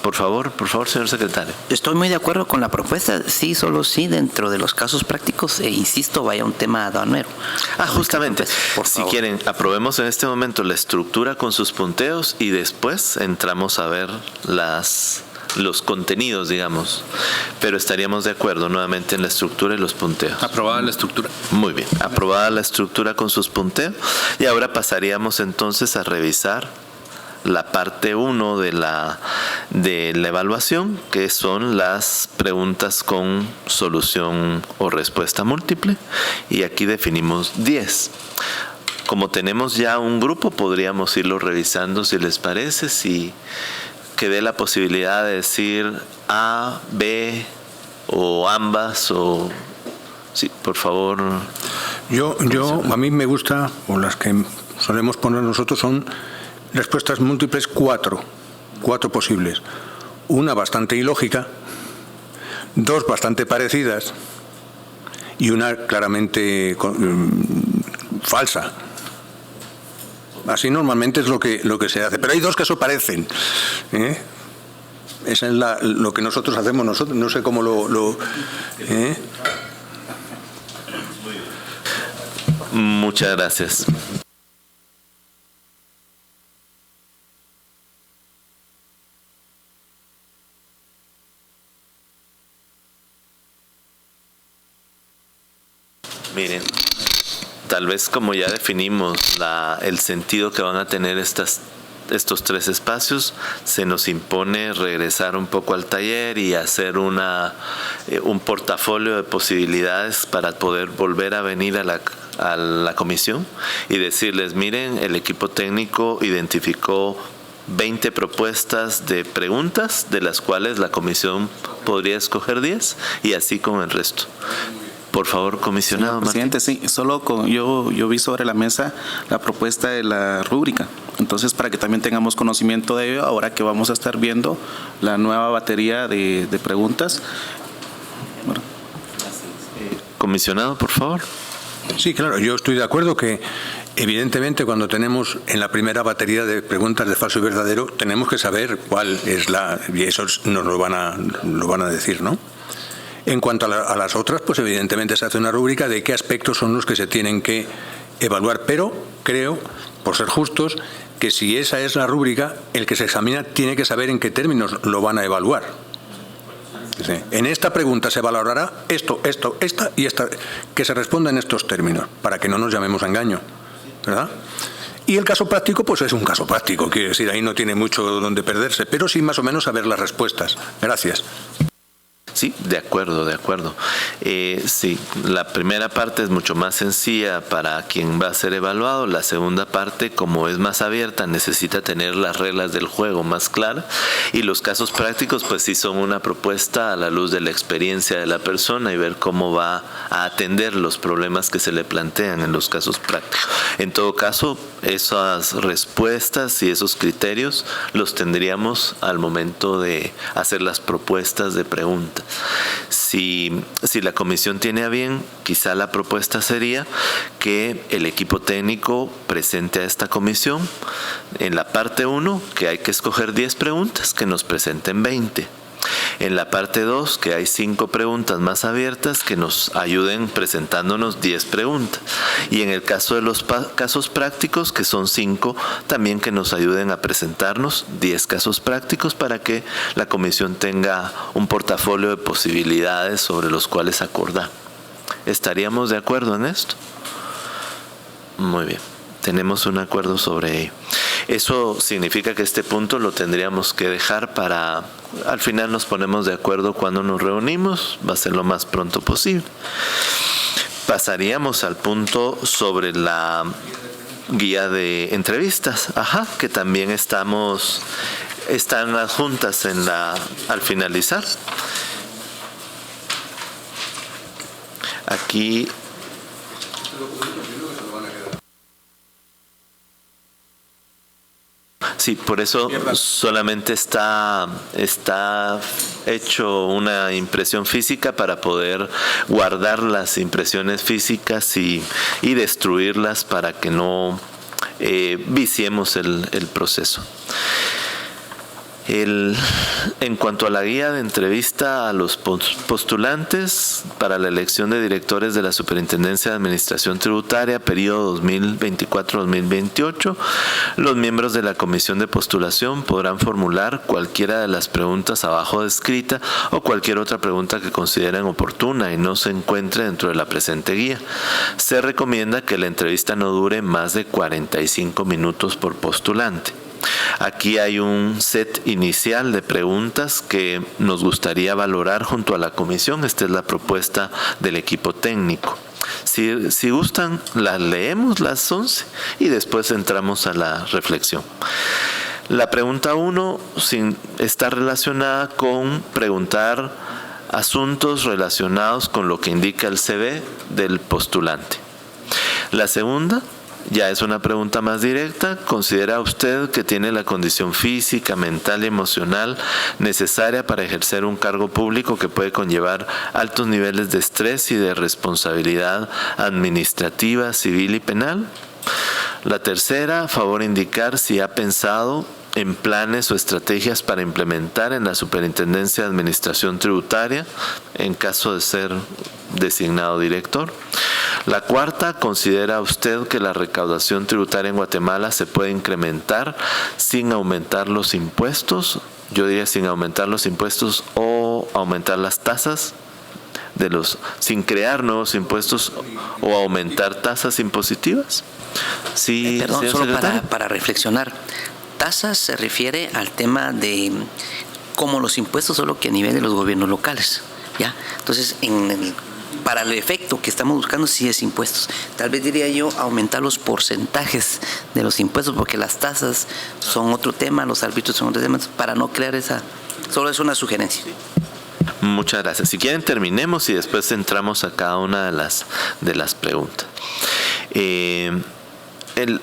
Por favor, señor secretario. Estoy muy de acuerdo con la propuesta, sí, solo sí, dentro de los casos prácticos, insisto, vaya un tema aduanero. Justamente, por si favor. quieren, aprobemos en este momento la estructura con sus punteos y después entramos a ver los contenidos, digamos, pero estaríamos de acuerdo nuevamente en la estructura y los punteos. Aprobada la estructura. Muy bien, aprobada la estructura con sus punteos, y ahora pasaríamos entonces a revisar la parte 1 de la evaluación, que son las preguntas con solución o respuesta múltiple, y aquí definimos 10. como tenemos ya un grupo, podríamos irlo revisando si les parece, si que dé la posibilidad de decir A, B o ambas, o sí, por favor. A mí me gusta, o las que solemos poner nosotros son respuestas múltiples, cuatro posibles. Una bastante ilógica, dos bastante parecidas y una claramente falsa. Así normalmente es lo que se hace, pero hay dos que eso parecen. Esa es lo que nosotros hacemos, no sé cómo Muchas gracias. Miren, tal vez como ya definimos el sentido que van a tener estos tres espacios, se nos impone regresar un poco al taller y hacer un portafolio de posibilidades para poder volver a venir a la comisión y decirles, miren, el equipo técnico identificó 20 propuestas de preguntas, de las cuales la comisión podría escoger 10, y así con el resto. Por favor, comisionado. Señor presidente, sí, solo yo vi sobre la mesa la propuesta de la rúbrica. Entonces, para que también tengamos conocimiento de ello, ahora que vamos a estar viendo la nueva batería de preguntas. Bueno. Comisionado, por favor. Sí, claro, yo estoy de acuerdo que evidentemente cuando tenemos en la primera batería de preguntas de falso y verdadero, tenemos que saber cuál es y eso nos lo van a decir, ¿no? En cuanto a las otras, pues evidentemente se hace una rúbrica de qué aspectos son los que se tienen que evaluar, pero creo, por ser justos, que si esa es la rúbrica, el que se examina tiene que saber en qué términos lo van a evaluar. Sí. En esta pregunta se valorará esta y esta, que se responda en estos términos, para que no nos llamemos a engaño, ¿verdad? Y el caso práctico, pues es un caso práctico, quiere decir, ahí no tiene mucho donde perderse, pero sí más o menos saber las respuestas. Gracias. Sí, de acuerdo. Sí, la primera parte es mucho más sencilla para quien va a ser evaluado. La segunda parte, como es más abierta, necesita tener las reglas del juego más claras. Y los casos prácticos, pues sí son una propuesta a la luz de la experiencia de la persona y ver cómo va a atender los problemas que se le plantean en los casos prácticos. En todo caso, esas respuestas y esos criterios los tendríamos al momento de hacer las propuestas de preguntas. Si la comisión tiene a bien, quizá la propuesta sería que el equipo técnico presente a esta comisión en la parte 1, que hay que escoger 10 preguntas, que nos presenten 20. En la parte 2, que hay 5 preguntas más abiertas, que nos ayuden presentándonos 10 preguntas. Y en el caso de los casos prácticos, que son 5, también que nos ayuden a presentarnos 10 casos prácticos para que la comisión tenga un portafolio de posibilidades sobre los cuales acordar. ¿Estaríamos de acuerdo en esto? Muy bien. Tenemos un acuerdo sobre ello. Eso significa que este punto lo tendríamos que dejar para, al final nos ponemos de acuerdo cuando nos reunimos, va a ser lo más pronto posible. Pasaríamos al punto sobre la guía de entrevistas, que también están adjuntas al finalizar. Aquí sí, por eso solamente está hecho una impresión física para poder guardar las impresiones físicas y destruirlas para que no viciemos el proceso. En cuanto a la guía de entrevista a los postulantes para la elección de directores de la Superintendencia de Administración Tributaria, periodo 2024-2028, los miembros de la Comisión de Postulación podrán formular cualquiera de las preguntas abajo descrita o cualquier otra pregunta que consideren oportuna y no se encuentre dentro de la presente guía. Se recomienda que la entrevista no dure más de 45 minutos por postulante. Aquí hay un set inicial de preguntas que nos gustaría valorar junto a la comisión. Esta es la propuesta del equipo técnico. Si gustan, las leemos las 11 y después entramos a la reflexión. La pregunta 1 está relacionada con preguntar asuntos relacionados con lo que indica el CV del postulante. La segunda ya es una pregunta más directa. ¿Considera usted que tiene la condición física, mental y emocional necesaria para ejercer un cargo público que puede conllevar altos niveles de estrés y de responsabilidad administrativa, civil y penal? La tercera, favor indicar si ha pensado en planes o estrategias para implementar en la Superintendencia de Administración Tributaria, en caso de ser designado director. La cuarta, ¿considera usted que la recaudación tributaria en Guatemala se puede incrementar sin aumentar los impuestos? Yo diría sin aumentar los impuestos o aumentar las tasas sin crear nuevos impuestos o aumentar tasas impositivas. Sí, perdón, solo para reflexionar. Tasas se refiere al tema de como los impuestos, solo que a nivel de los gobiernos locales, ¿ya? Entonces, para el efecto que estamos buscando, sí es impuestos. Tal vez diría yo aumentar los porcentajes de los impuestos, porque las tasas son otro tema, los árbitros son otro tema, para no crear esa... Solo es una sugerencia. Muchas gracias. Si quieren, terminemos y después entramos a cada una de las preguntas.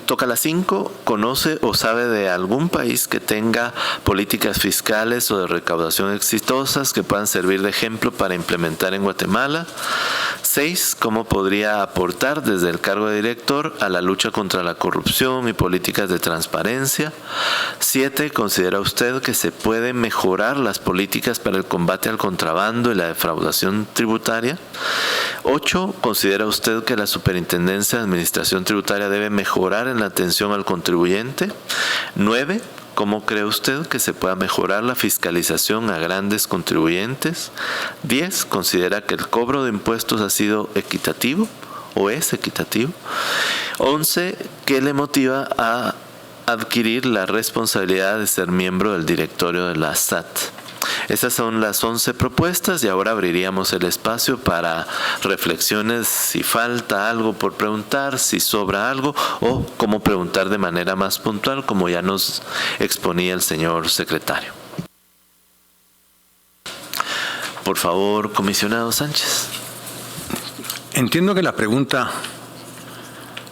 Toca la 5. ¿Conoce o sabe de algún país que tenga políticas fiscales o de recaudación exitosas que puedan servir de ejemplo para implementar en Guatemala? 6. ¿Cómo podría aportar desde el cargo de director a la lucha contra la corrupción y políticas de transparencia? 7. ¿Considera usted que se pueden mejorar las políticas para el combate al contrabando y la defraudación tributaria? 8. ¿Considera usted que la Superintendencia de Administración Tributaria debe mejorar en la atención al contribuyente? 9. ¿Cómo cree usted que se pueda mejorar la fiscalización a grandes contribuyentes? 10. ¿Considera que el cobro de impuestos ha sido equitativo o es equitativo? 11. ¿Qué le motiva a adquirir la responsabilidad de ser miembro del directorio de la SAT? Esas son las 11 propuestas y ahora abriríamos el espacio para reflexiones, si falta algo por preguntar, si sobra algo o cómo preguntar de manera más puntual, como ya nos exponía el señor secretario. Por favor, comisionado Sánchez. Entiendo que la pregunta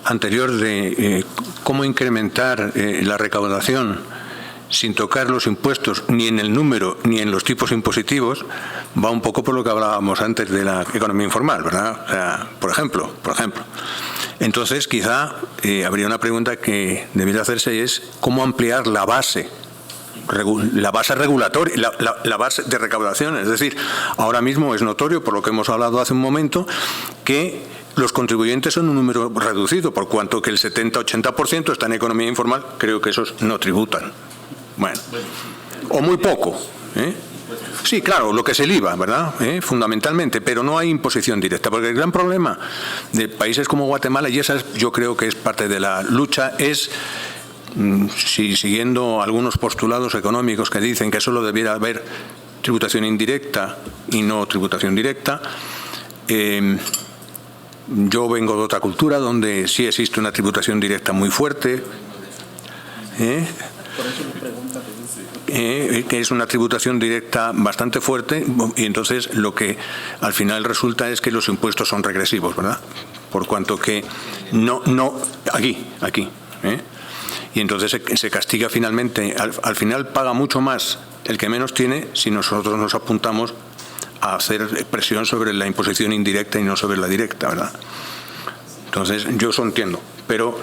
anterior de cómo incrementar la recaudación sin tocar los impuestos ni en el número ni en los tipos impositivos, va un poco por lo que hablábamos antes de la economía informal, ¿verdad? O sea, por ejemplo. Entonces, quizá habría una pregunta que debería hacerse, es cómo ampliar la base regulatoria, la base de recaudación. Es decir, ahora mismo es notorio, por lo que hemos hablado hace un momento, que los contribuyentes son un número reducido, por cuanto que el 70-80% está en economía informal, creo que esos no tributan. Bueno, o muy poco, ¿eh? Sí, claro, lo que es el IVA, ¿verdad? Fundamentalmente, pero no hay imposición directa, porque el gran problema de países como Guatemala, y esa yo creo que es parte de la lucha, es, siguiendo algunos postulados económicos que dicen que solo debiera haber tributación indirecta y no tributación directa, yo vengo de otra cultura donde sí existe una tributación directa muy fuerte, que es una tributación directa bastante fuerte, y entonces lo que al final resulta es que los impuestos son regresivos, ¿verdad? Por cuanto que aquí, y entonces se castiga finalmente, al final paga mucho más el que menos tiene si nosotros nos apuntamos a hacer presión sobre la imposición indirecta y no sobre la directa, ¿verdad? Entonces, yo eso entiendo, pero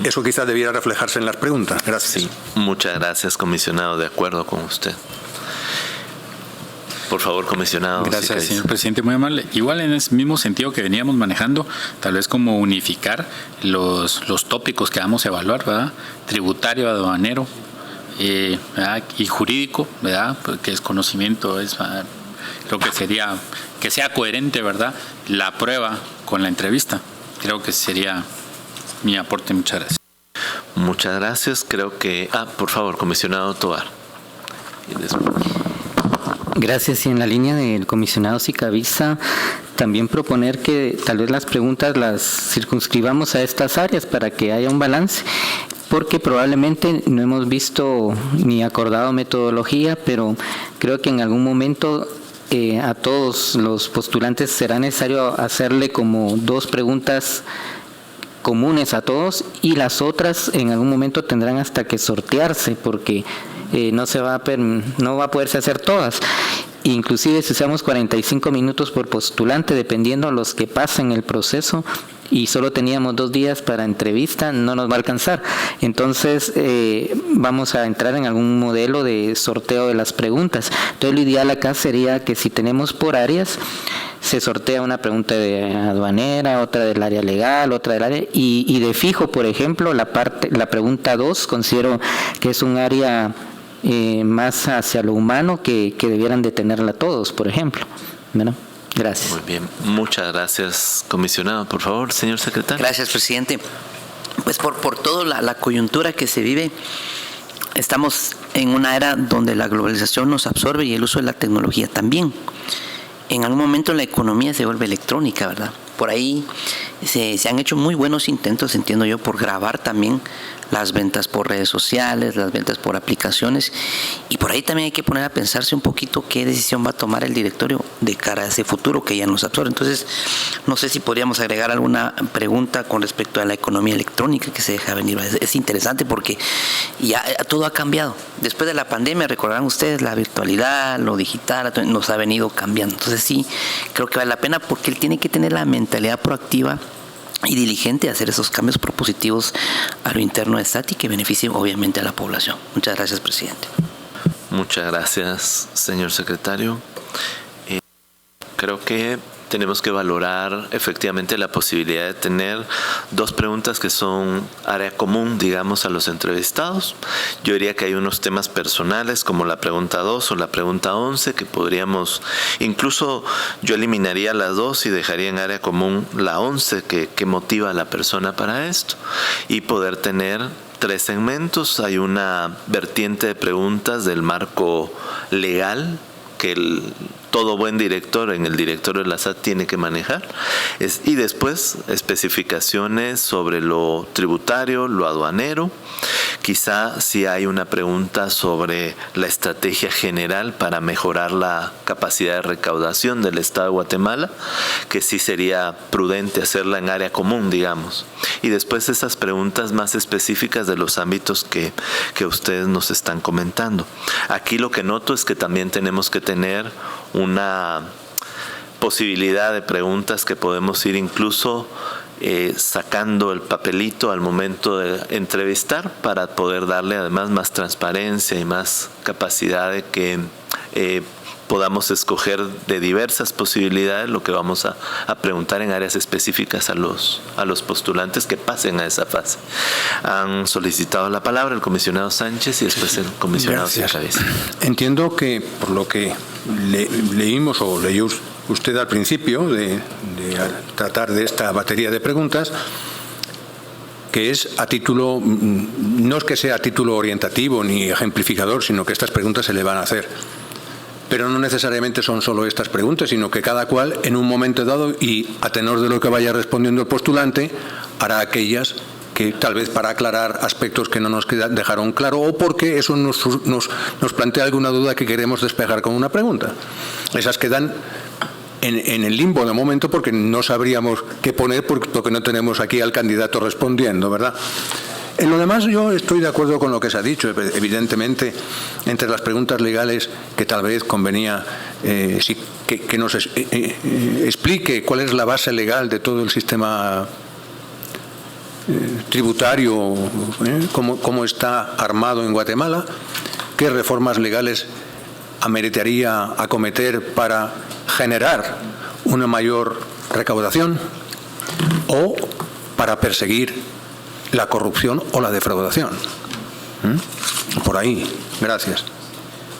eso quizás debiera reflejarse en las preguntas. Gracias. Sí, muchas gracias, comisionado, de acuerdo con usted. Por favor, comisionado. Gracias, señor presidente, muy amable. Igual en ese mismo sentido que veníamos manejando, tal vez como unificar los tópicos que vamos a evaluar, ¿verdad? Tributario, aduanero y jurídico, ¿verdad? Porque es conocimiento, creo que sería que sea coherente, ¿verdad? La prueba con la entrevista. Creo que sería mi aporte. Muchas gracias. Muchas gracias. Creo que... por favor, comisionado Tovar. Gracias. Y en la línea del comisionado Sicavisa, también proponer que tal vez las preguntas las circunscribamos a estas áreas para que haya un balance, porque probablemente no hemos visto ni acordado metodología, pero creo que en algún momento a todos los postulantes será necesario hacerle como 2 preguntas comunes a todos, y las otras en algún momento tendrán hasta que sortearse, porque no va a poderse hacer todas. Inclusive si usamos 45 minutos por postulante, dependiendo los que pasen el proceso, y solo teníamos 2 días para entrevista, no nos va a alcanzar. Entonces vamos a entrar en algún modelo de sorteo de las preguntas. Entonces lo ideal acá sería que si tenemos por áreas, se sortea una pregunta de aduanera, otra del área legal, otra del área, y de fijo, por ejemplo, la pregunta 2 considero que es un área más hacia lo humano que debieran de tenerla todos, por ejemplo, ¿verdad? Gracias. Muy bien, muchas gracias, comisionado. Por favor, señor secretario. Gracias, presidente. Pues por toda la coyuntura que se vive, estamos en una era donde la globalización nos absorbe y el uso de la tecnología también. En algún momento la economía se vuelve electrónica, ¿verdad? Por ahí se han hecho muy buenos intentos, entiendo yo, por grabar también las ventas por redes sociales, las ventas por aplicaciones, y por ahí también hay que poner a pensarse un poquito qué decisión va a tomar el directorio de cara a ese futuro que ya nos absorbe. Entonces, no sé si podríamos agregar alguna pregunta con respecto a la economía electrónica que se deja venir. Es interesante porque ya todo ha cambiado. Después de la pandemia, recordarán ustedes, la virtualidad, lo digital, nos ha venido cambiando. Entonces sí, creo que vale la pena porque él tiene que tener la mentalidad proactiva y diligente a hacer esos cambios propositivos a lo interno de SAT y que beneficien obviamente a la población. Muchas gracias, presidente. Muchas gracias, señor secretario. Creo que tenemos que valorar efectivamente la posibilidad de tener 2 preguntas que son área común, digamos, a los entrevistados. Yo diría que hay unos temas personales como la pregunta 2 o la pregunta 11 que podríamos, incluso yo eliminaría las 2 y dejaría en área común la 11 que motiva a la persona para esto, y poder tener 3 segmentos. Hay una vertiente de preguntas del marco legal que todo buen director en el directorio de la SAT tiene que manejar, y después especificaciones sobre lo tributario, lo aduanero. Quizá si hay una pregunta sobre la estrategia general para mejorar la capacidad de recaudación del Estado de Guatemala, que sí sería prudente hacerla en área común, digamos. Y después esas preguntas más específicas de los ámbitos que ustedes nos están comentando. Aquí lo que noto es que también tenemos que tener una posibilidad de preguntas que podemos ir incluso sacando el papelito al momento de entrevistar para poder darle además más transparencia y más capacidad de que podamos escoger de diversas posibilidades lo que vamos a preguntar en áreas específicas a los postulantes que pasen a esa fase. Han solicitado la palabra el comisionado Sánchez y después el comisionado Cabeza. Entiendo que por lo que leímos o leyó usted al principio de tratar de esta batería de preguntas, que es a título, no es que sea a título orientativo ni ejemplificador, sino que estas preguntas se le van a hacer. Pero no necesariamente son solo estas preguntas, sino que cada cual en un momento dado y a tenor de lo que vaya respondiendo el postulante hará aquellas que tal vez para aclarar aspectos que no nos dejaron claro o porque eso nos plantea alguna duda que queremos despejar con una pregunta. Esas quedan en el limbo de momento porque no sabríamos qué poner porque no tenemos aquí al candidato respondiendo, ¿verdad? En lo demás yo estoy de acuerdo con lo que se ha dicho. Evidentemente, entre las preguntas legales que tal vez convenía que nos explique cuál es la base legal de todo el sistema tributario, cómo está armado en Guatemala, qué reformas legales ameritaría acometer para generar una mayor recaudación o para perseguir la corrupción o la defraudación. Por ahí. Gracias.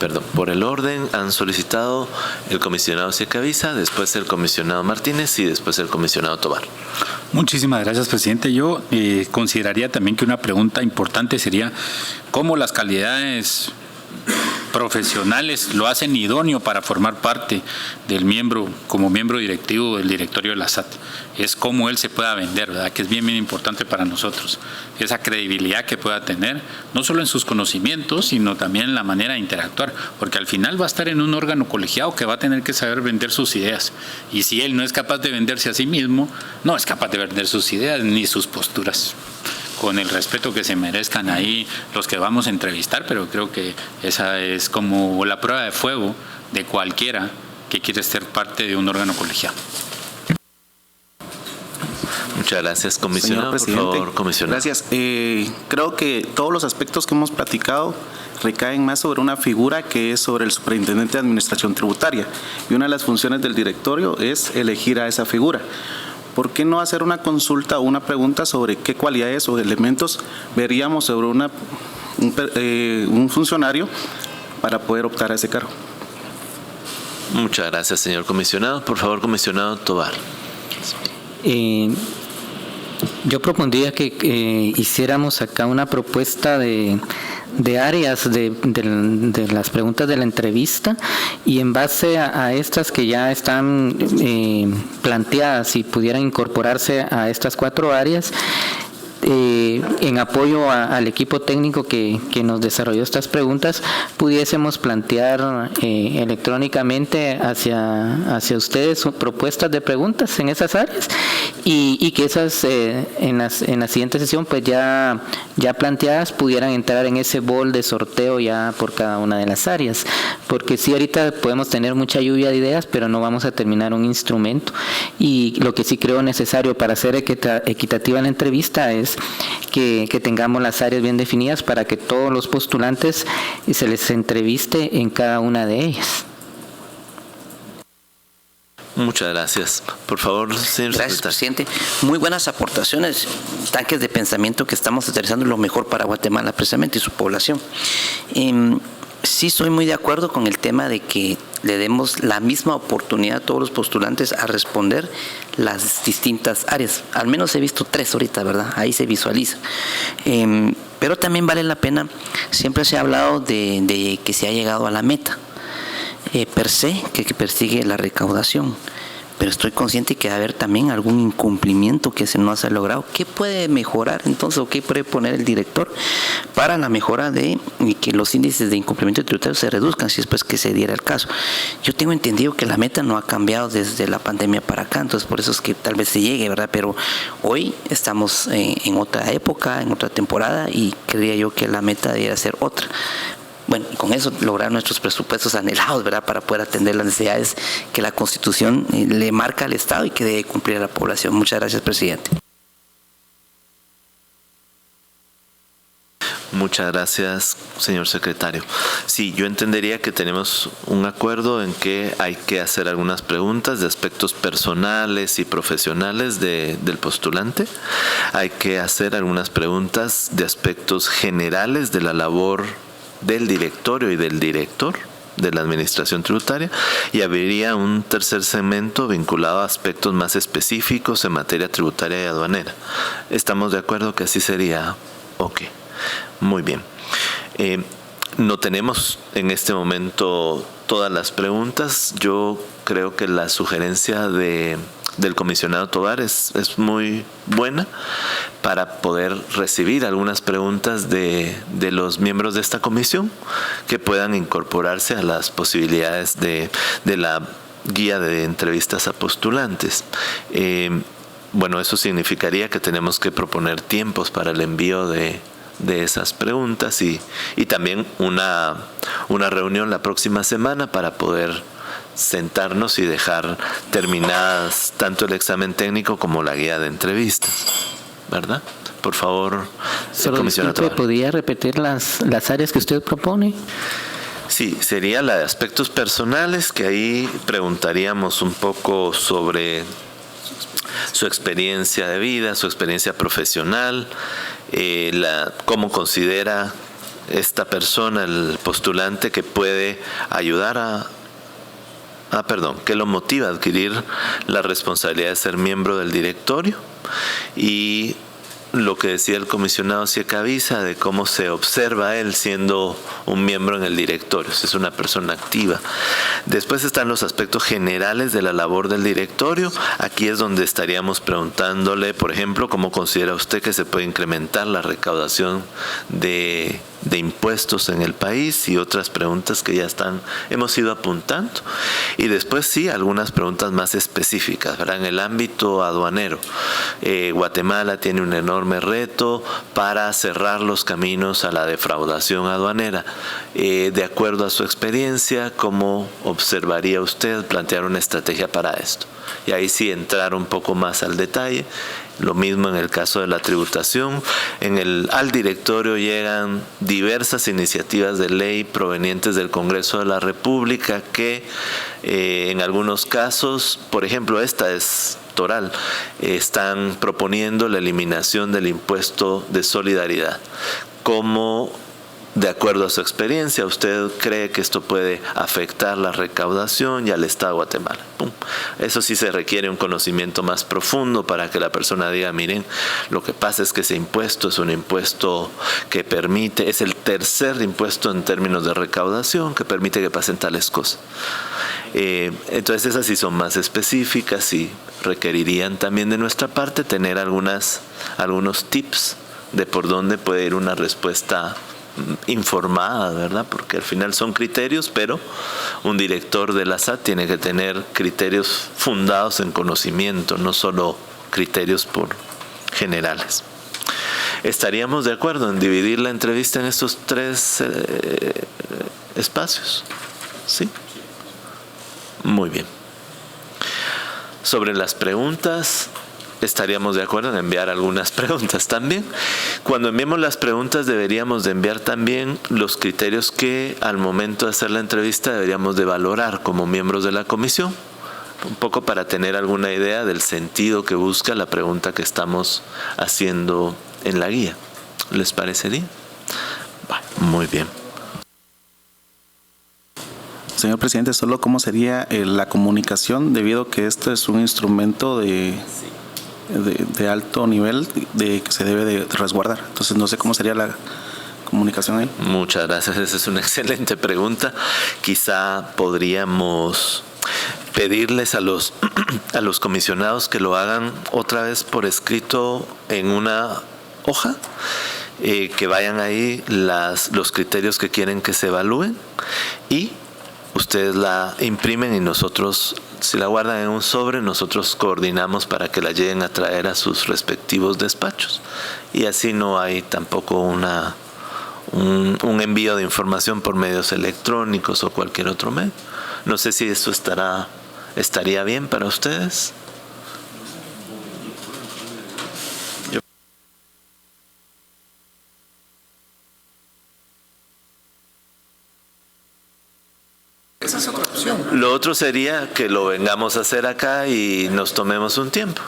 Perdón, por el orden han solicitado el comisionado Siecaviza, después el comisionado Martínez y después el comisionado Tobar. Muchísimas gracias, presidente. Yo consideraría también que una pregunta importante sería cómo las calidades profesionales lo hacen idóneo para formar parte como miembro directivo del directorio de la SAT. Es cómo él se pueda vender, ¿verdad? Que es bien importante para nosotros. Esa credibilidad que pueda tener, no solo en sus conocimientos, sino también en la manera de interactuar, porque al final va a estar en un órgano colegiado que va a tener que saber vender sus ideas. Y si él no es capaz de venderse a sí mismo, no es capaz de vender sus ideas ni sus posturas, con el respeto que se merezcan ahí los que vamos a entrevistar, pero creo que esa es como la prueba de fuego de cualquiera que quiere ser parte de un órgano colegiado. Muchas gracias, comisionado. Señor presidente, por favor, comisionado. Gracias. Creo que todos los aspectos que hemos platicado recaen más sobre una figura que es sobre el superintendente de administración tributaria, y una de las funciones del directorio es elegir a esa figura. ¿Por qué no hacer una consulta o una pregunta sobre qué cualidades o elementos veríamos sobre un funcionario para poder optar a ese cargo? Muchas gracias, señor comisionado. Por favor, comisionado Tovar. Yo propondría que hiciéramos acá una propuesta de áreas de las preguntas de la entrevista, y en base a estas que ya están planteadas, si pudieran incorporarse a estas 4 áreas, en apoyo al equipo técnico que nos desarrolló estas preguntas, pudiésemos plantear electrónicamente hacia ustedes propuestas de preguntas en esas áreas, y que esas en la siguiente sesión pues ya planteadas pudieran entrar en ese bol de sorteo ya por cada una de las áreas, porque sí, ahorita podemos tener mucha lluvia de ideas, pero no vamos a terminar un instrumento. Y lo que sí creo necesario para hacer equitativa la entrevista es que tengamos las áreas bien definidas para que todos los postulantes se les entreviste en cada una de ellas. Muchas gracias. Por favor, señor Gracias, secretario. presidente. Muy buenas aportaciones, tanques de pensamiento que estamos aterrizando lo mejor para Guatemala precisamente y su población. Sí, estoy muy de acuerdo con el tema de que le demos la misma oportunidad a todos los postulantes a responder las distintas áreas. Al menos he visto 3 ahorita, ¿verdad? Ahí se visualiza. Pero también vale la pena, siempre se ha hablado de que se ha llegado a la meta per se, que persigue la recaudación. Pero estoy consciente que va a haber también algún incumplimiento que no se ha logrado. ¿Qué puede mejorar entonces, o qué puede poner el director para la mejora de que los índices de incumplimiento tributario se reduzcan, si es pues que se diera el caso? Yo tengo entendido que la meta no ha cambiado desde la pandemia para acá, entonces por eso es que tal vez se llegue, ¿verdad? Pero hoy estamos en otra época, en otra temporada, y creía yo que la meta debería ser otra. Bueno, y con eso lograr nuestros presupuestos anhelados, ¿verdad?, para poder atender las necesidades que la Constitución le marca al Estado y que debe cumplir a la población. Muchas gracias, presidente. Muchas gracias, señor secretario. Sí, yo entendería que tenemos un acuerdo en que hay que hacer algunas preguntas de aspectos personales y profesionales del postulante. Hay que hacer algunas preguntas de aspectos generales de la labor del directorio y del director de la administración tributaria, y habría un tercer segmento vinculado a aspectos más específicos en materia tributaria y aduanera. ¿Estamos de acuerdo que así sería? Ok, muy bien. No tenemos en este momento todas las preguntas. Yo creo que la sugerencia del comisionado Tovar es muy buena para poder recibir algunas preguntas de los miembros de esta comisión que puedan incorporarse a las posibilidades de la guía de entrevistas a postulantes. Bueno, eso significaría que tenemos que proponer tiempos para el envío de esas preguntas y también una reunión la próxima semana para poder sentarnos y dejar terminadas tanto el examen técnico como la guía de entrevistas, ¿verdad? Por favor, comisionado. ¿Podría repetir las áreas que usted propone? Sí, sería la de aspectos personales, que ahí preguntaríamos un poco sobre su experiencia de vida, su experiencia profesional, cómo considera esta persona, el postulante, que puede ayudar que lo motiva a adquirir la responsabilidad de ser miembro del directorio, y lo que decía el comisionado Ciecaviza de cómo se observa él siendo un miembro en el directorio, si es una persona activa. Después están los aspectos generales de la labor del directorio. Aquí es donde estaríamos preguntándole, por ejemplo, cómo considera usted que se puede incrementar la recaudación de impuestos en el país, y otras preguntas que ya hemos ido apuntando. Y después sí, algunas preguntas más específicas, ¿verdad? En el ámbito aduanero, Guatemala tiene un enorme reto para cerrar los caminos a la defraudación aduanera. De acuerdo a su experiencia, ¿cómo observaría usted plantear una estrategia para esto? Y ahí sí entrar un poco más al detalle. Lo mismo en el caso de la tributación. Al directorio llegan diversas iniciativas de ley provenientes del Congreso de la República que en algunos casos, por ejemplo, esta es Toral, están proponiendo la eliminación del impuesto de solidaridad. ¿Cómo, de acuerdo a su experiencia, usted cree que esto puede afectar la recaudación y al Estado de Guatemala? ¡Pum! Eso sí se requiere un conocimiento más profundo para que la persona diga, miren, lo que pasa es que ese impuesto es un impuesto que permite, es el tercer impuesto en términos de recaudación que permite que pasen tales cosas. Entonces esas sí son más específicas y requerirían también de nuestra parte tener algunos tips de por dónde puede ir una respuesta informada, ¿verdad? Porque al final son criterios, pero un director de la SAT tiene que tener criterios fundados en conocimiento, no solo criterios generales. ¿Estaríamos de acuerdo en dividir la entrevista en estos 3 espacios? ¿Sí? Muy bien. Sobre las preguntas, estaríamos de acuerdo en enviar algunas preguntas también. Cuando enviemos las preguntas deberíamos de enviar también los criterios que al momento de hacer la entrevista deberíamos de valorar como miembros de la comisión, un poco para tener alguna idea del sentido que busca la pregunta que estamos haciendo en la guía. ¿Les parecería? Bueno, muy bien. Señor presidente, solo cómo sería la comunicación, debido a que esto es un instrumento de alto nivel que se debe de resguardar. Entonces no sé cómo sería la comunicación ahí. Muchas gracias, esa es una excelente pregunta. Quizá podríamos pedirles a los comisionados que lo hagan otra vez por escrito en una hoja, que vayan ahí los criterios que quieren que se evalúen, y ustedes la imprimen y nosotros, si la guardan en un sobre, nosotros coordinamos para que la lleguen a traer a sus respectivos despachos. Y así no hay tampoco un envío de información por medios electrónicos o cualquier otro medio. No sé si esto estaría bien para ustedes. Esa es otra opción. Lo otro sería que lo vengamos a hacer acá y nos tomemos un tiempo,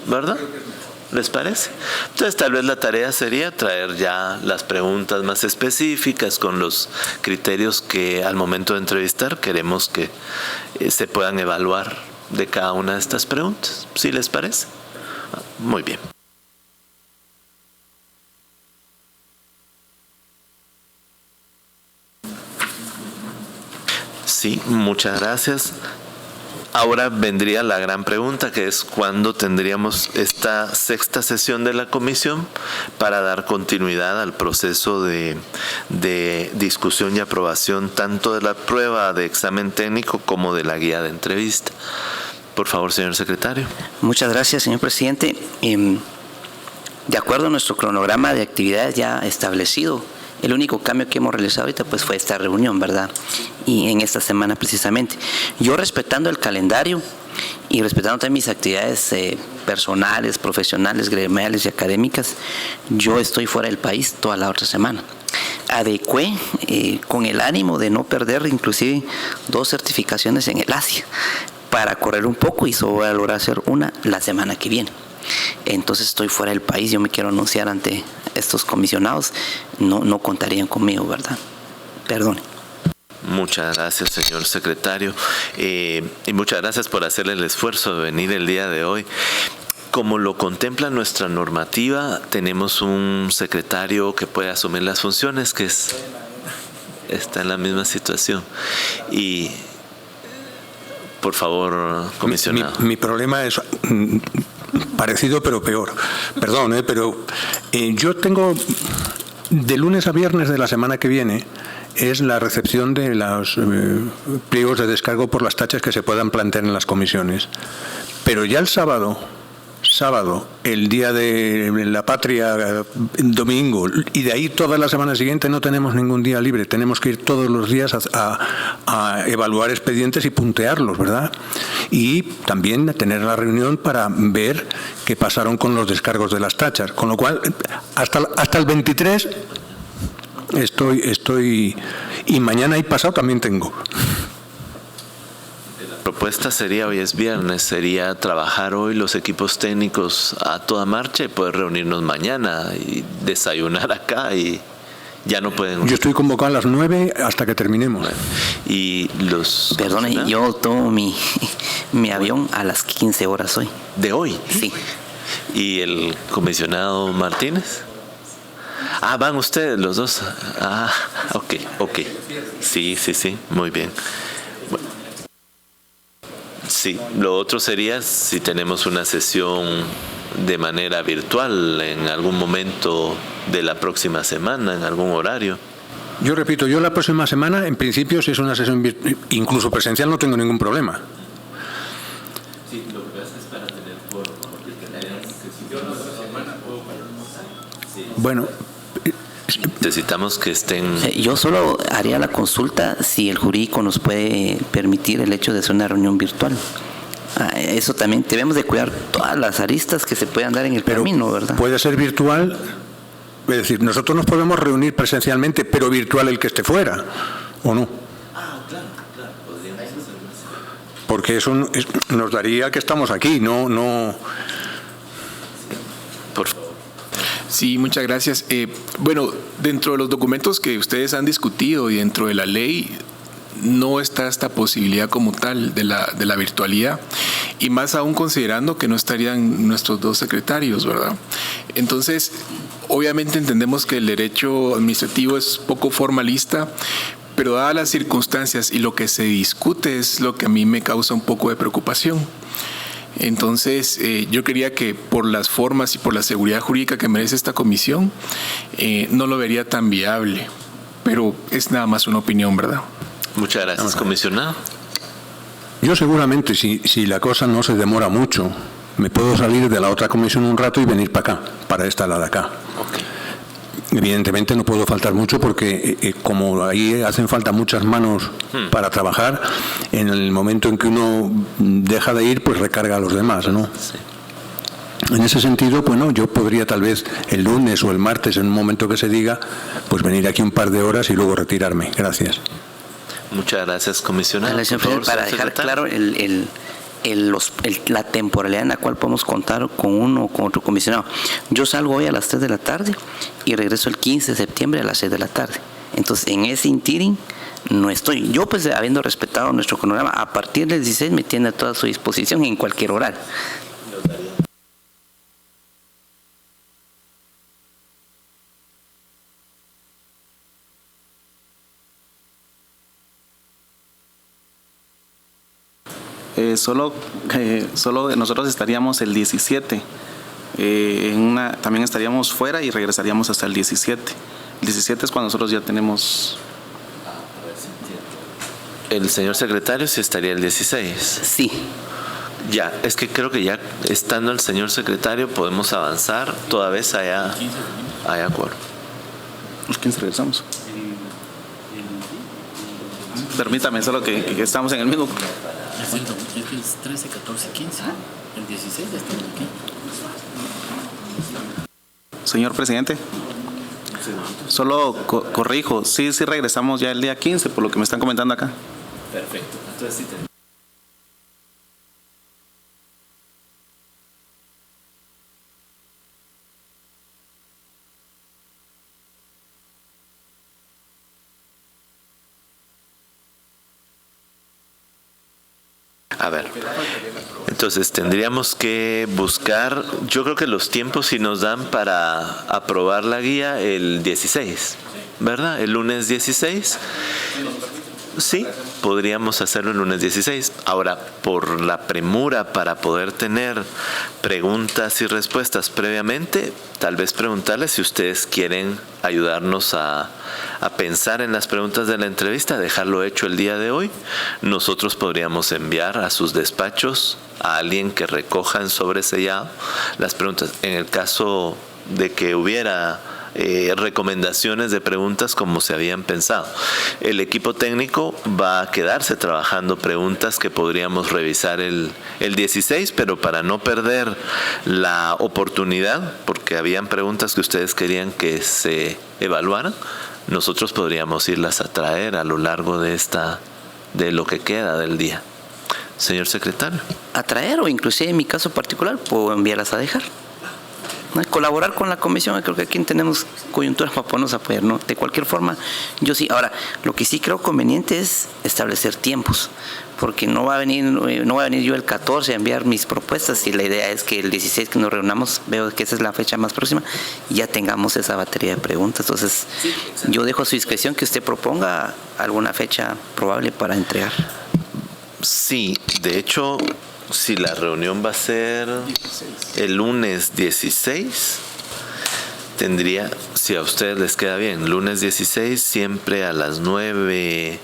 ¿verdad? ¿Les parece? Entonces tal vez la tarea sería traer ya las preguntas más específicas con los criterios que al momento de entrevistar queremos que se puedan evaluar de cada una de estas preguntas. ¿Sí les parece? Muy bien. Sí, muchas gracias. Ahora vendría la gran pregunta, que es ¿cuándo tendríamos esta 6ª sesión de la comisión para dar continuidad al proceso de discusión y aprobación tanto de la prueba de examen técnico como de la guía de entrevista? Por favor, señor secretario. Muchas gracias, señor presidente. De acuerdo a nuestro cronograma de actividades ya establecido, el único cambio que hemos realizado ahorita pues fue esta reunión, ¿verdad? Y en esta semana precisamente. Yo, respetando el calendario y respetando también mis actividades personales, profesionales, gremiales y académicas, yo estoy fuera del país toda la otra semana. Adecué con el ánimo de no perder inclusive 2 certificaciones en el Asia para correr un poco, y solo voy a lograr hacer una la semana que viene. Entonces estoy fuera del país, yo me quiero anunciar ante estos comisionados, no contarían conmigo, ¿verdad? Perdone. Muchas gracias, señor secretario, y muchas gracias por hacerle el esfuerzo de venir el día de hoy. como lo contempla nuestra normativa, tenemos un secretario que puede asumir las funciones, que está en la misma situación. Y, por favor, comisionado. Mi problema es parecido pero peor. Perdón, pero yo tengo de lunes a viernes de la semana que viene es la recepción de los pliegos de descargo por las tachas que se puedan plantear en las comisiones. Pero ya el sábado, el día de la patria, domingo, y de ahí toda la semana siguiente no tenemos ningún día libre. Tenemos que ir todos los días a evaluar expedientes y puntearlos, ¿verdad? Y también tener la reunión para ver qué pasaron con los descargos de las tachas. Con lo cual, hasta el 23 estoy y mañana y pasado también tengo. La propuesta sería, hoy es viernes, sería trabajar hoy los equipos técnicos a toda marcha y poder reunirnos mañana y desayunar acá y ya no pueden... Yo estoy convocado a las 9 hasta que terminemos. Bueno, y los... Perdone, yo tomo mi avión a las 15 horas hoy. ¿De hoy? Sí. ¿Y el comisionado Martínez? Ah, van ustedes los dos. Ah, ok. Sí, muy bien. Bueno. Sí, lo otro sería si tenemos una sesión de manera virtual en algún momento de la próxima semana, en algún horario. Yo repito, yo la próxima semana, en principio, si es una sesión incluso presencial, no tengo ningún problema. Sí, lo que pasa es para tener quórum, porque tenemos que si yo la semana puedo para... Bueno, necesitamos que estén... Yo solo haría la consulta si el jurídico nos puede permitir el hecho de hacer una reunión virtual. Eso también debemos de cuidar todas las aristas que se puedan dar en el camino, ¿verdad? Puede ser virtual, es decir, nosotros nos podemos reunir presencialmente, pero virtual el que esté fuera, ¿o no? Claro, podríamos hacerlo así. Porque eso nos daría que estamos aquí, no... Por favor. Sí, muchas gracias. Bueno, dentro de los documentos que ustedes han discutido y dentro de la ley no está esta posibilidad como tal de la virtualidad, y más aún considerando que no estarían nuestros dos secretarios, ¿verdad? Entonces, obviamente entendemos que el derecho administrativo es poco formalista, pero dadas las circunstancias y lo que se discute es lo que a mí me causa un poco de preocupación. Entonces, yo quería que por las formas y por la seguridad jurídica que merece esta comisión, no lo vería tan viable, pero es nada más una opinión, ¿verdad? Muchas gracias, comisionado. Yo seguramente, si la cosa no se demora mucho, me puedo salir de la otra comisión un rato y venir para acá, para esta la de acá. Okay. Evidentemente no puedo faltar mucho porque como ahí hacen falta muchas manos para trabajar, en el momento en que uno deja de ir, pues recarga a los demás, ¿no? Sí. En ese sentido, pues no, yo podría tal vez el lunes o el martes, en un momento que se diga, pues venir aquí un par de horas y luego retirarme. Gracias. Muchas gracias, comisionado. Para dejar claro la temporalidad en la cual podemos contar con uno o con otro comisionado. Yo salgo hoy a las 3 de la tarde y regreso el 15 de septiembre a las 6 de la tarde. Entonces, en ese interim no estoy. Yo, pues, habiendo respetado nuestro cronograma, a partir del 16 me tiene a toda su disposición en cualquier horario. Solo nosotros estaríamos el 17. También estaríamos fuera y regresaríamos hasta el 17. El 17 es cuando nosotros ya tenemos... El señor secretario sí estaría el 16. Sí. Ya, es que creo que ya estando el señor secretario podemos avanzar, toda vez haya acuerdo. Los 15 regresamos. Permítame, solo que estamos en el mismo... Es 13, 14, 15. El 16 ya estamos aquí. Señor presidente, solo corrijo, sí regresamos ya el día 15, por lo que me están comentando acá. Perfecto, entonces sí tenemos. A ver, Entonces tendríamos que buscar, yo creo que los tiempos sí nos dan para aprobar la guía el 16, ¿verdad? El lunes 16. Sí, podríamos hacerlo el lunes 16. Ahora, por la premura para poder tener preguntas y respuestas previamente, tal vez preguntarles si ustedes quieren ayudarnos a pensar en las preguntas de la entrevista, dejarlo hecho el día de hoy. Nosotros podríamos enviar a sus despachos a alguien que recoja en sobresellado las preguntas. En el caso de que hubiera recomendaciones de preguntas como se habían pensado. El equipo técnico va a quedarse trabajando preguntas que podríamos revisar el 16, pero para no perder la oportunidad, porque habían preguntas que ustedes querían que se evaluaran, nosotros podríamos irlas a traer a lo largo de lo que queda del día. Señor secretario. A traer, o inclusive en mi caso particular puedo enviarlas a dejar. ¿No? Colaborar con la comisión, creo que aquí tenemos coyunturas para podernos apoyar, ¿no? De cualquier forma, yo sí. Ahora, lo que sí creo conveniente es establecer tiempos, porque no va a venir yo el 14 a enviar mis propuestas, y la idea es que el 16 que nos reunamos, veo que esa es la fecha más próxima, y ya tengamos esa batería de preguntas. Entonces, yo dejo a su discreción que usted proponga alguna fecha probable para entregar. Sí, de hecho, si la reunión va a ser el lunes 16, tendría, si a ustedes les queda bien, lunes 16 siempre a las 9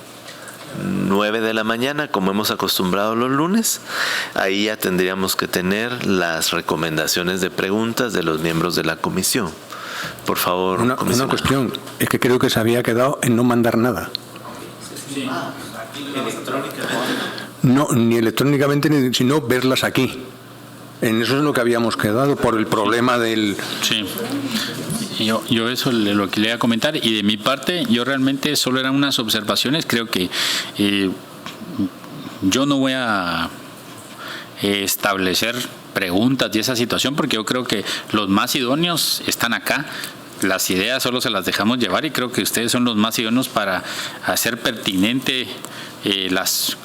de la mañana, como hemos acostumbrado los lunes. Ahí ya tendríamos que tener las recomendaciones de preguntas de los miembros de la comisión. Por favor, una cuestión, es que creo que se había quedado en no mandar nada. Sí. Electrónicamente. No, ni electrónicamente, sino verlas aquí. En eso es lo que habíamos quedado por el problema del... Sí. Yo eso lo que le iba a comentar, y de mi parte yo realmente solo eran unas observaciones. Creo que yo no voy a establecer preguntas y esa situación, porque yo creo que los más idóneos están acá. Las ideas solo se las dejamos llevar, y creo que ustedes son los más idóneos para hacer pertinente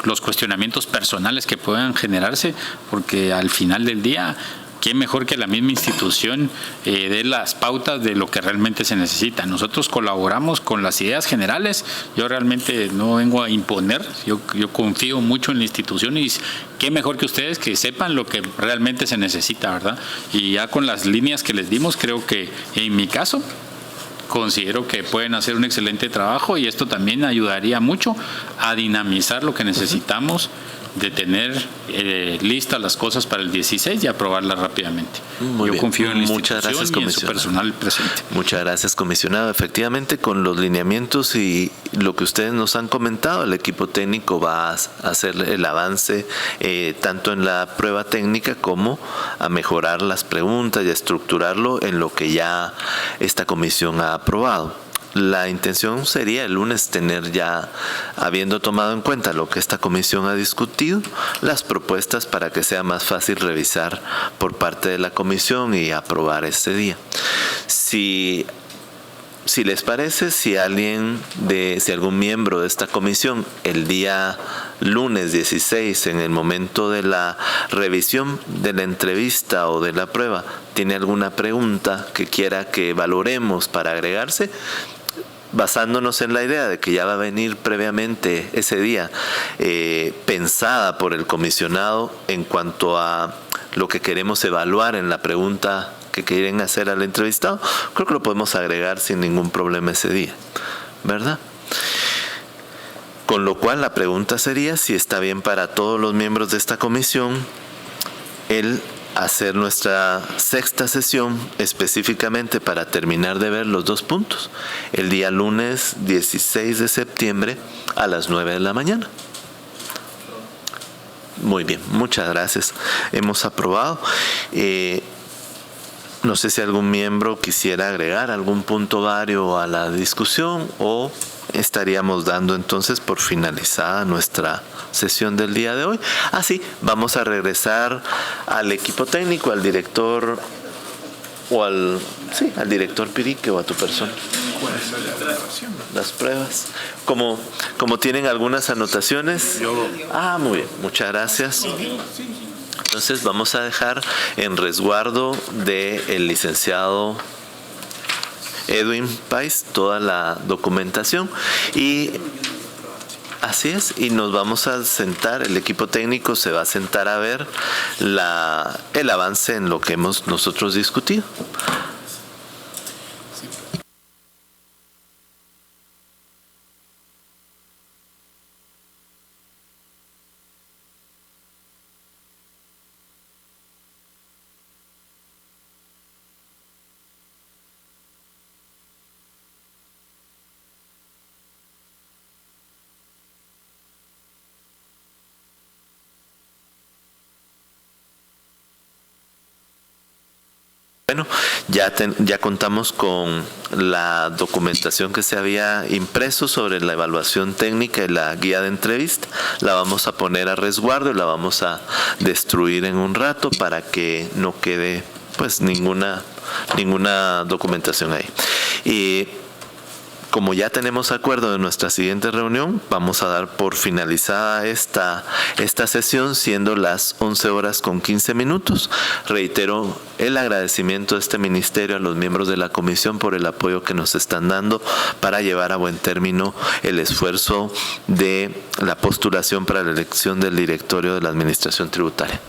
los cuestionamientos personales que puedan generarse, porque al final del día, qué mejor que la misma institución dé las pautas de lo que realmente se necesita. Nosotros colaboramos con las ideas generales. Yo realmente no vengo a imponer, yo confío mucho en la institución, y qué mejor que ustedes que sepan lo que realmente se necesita, ¿verdad? Y ya con las líneas que les dimos, creo que en mi caso considero que pueden hacer un excelente trabajo, y esto también ayudaría mucho a dinamizar lo que necesitamos de tener listas las cosas para el 16 y aprobarlas rápidamente. Muy bien. Confío en la Muchas institución gracias, y en su personal presente. Muchas gracias, comisionado. Efectivamente, con los lineamientos y lo que ustedes nos han comentado, el equipo técnico va a hacer el avance tanto en la prueba técnica como a mejorar las preguntas y a estructurarlo en lo que ya esta comisión ha aprobado. La intención sería el lunes tener ya, habiendo tomado en cuenta lo que esta comisión ha discutido, las propuestas para que sea más fácil revisar por parte de la comisión y aprobar ese día. Si les parece, si algún miembro de esta comisión el día lunes 16, en el momento de la revisión de la entrevista o de la prueba, tiene alguna pregunta que quiera que valoremos para agregarse, basándonos en la idea de que ya va a venir previamente ese día pensada por el comisionado en cuanto a lo que queremos evaluar en la pregunta que quieren hacer al entrevistado, creo que lo podemos agregar sin ningún problema ese día, ¿verdad? Con lo cual la pregunta sería si está bien para todos los miembros de esta comisión el hacer nuestra sexta sesión específicamente para terminar de ver los 2 puntos el día lunes 16 de septiembre a las 9 de la mañana. Muy bien, muchas gracias. Hemos aprobado. No sé si algún miembro quisiera agregar algún punto vario a la discusión, o estaríamos dando entonces por finalizada nuestra sesión del día de hoy. Sí, vamos a regresar al equipo técnico, al director o al director Pirique o a tu persona. Las pruebas. Como tienen algunas anotaciones. Muy bien, muchas gracias. Entonces vamos a dejar en resguardo del licenciado Edwin Pais toda la documentación y así es, y nos vamos a sentar, el equipo técnico se va a sentar a ver el avance en lo que hemos nosotros discutido. Bueno, ya contamos con la documentación que se había impreso sobre la evaluación técnica y la guía de entrevista. La vamos a poner a resguardo y la vamos a destruir en un rato para que no quede pues ninguna documentación ahí. Y como ya tenemos acuerdo de nuestra siguiente reunión, vamos a dar por finalizada esta sesión, siendo las 11:15. Reitero el agradecimiento de este ministerio a los miembros de la comisión por el apoyo que nos están dando para llevar a buen término el esfuerzo de la postulación para la elección del directorio de la Administración Tributaria.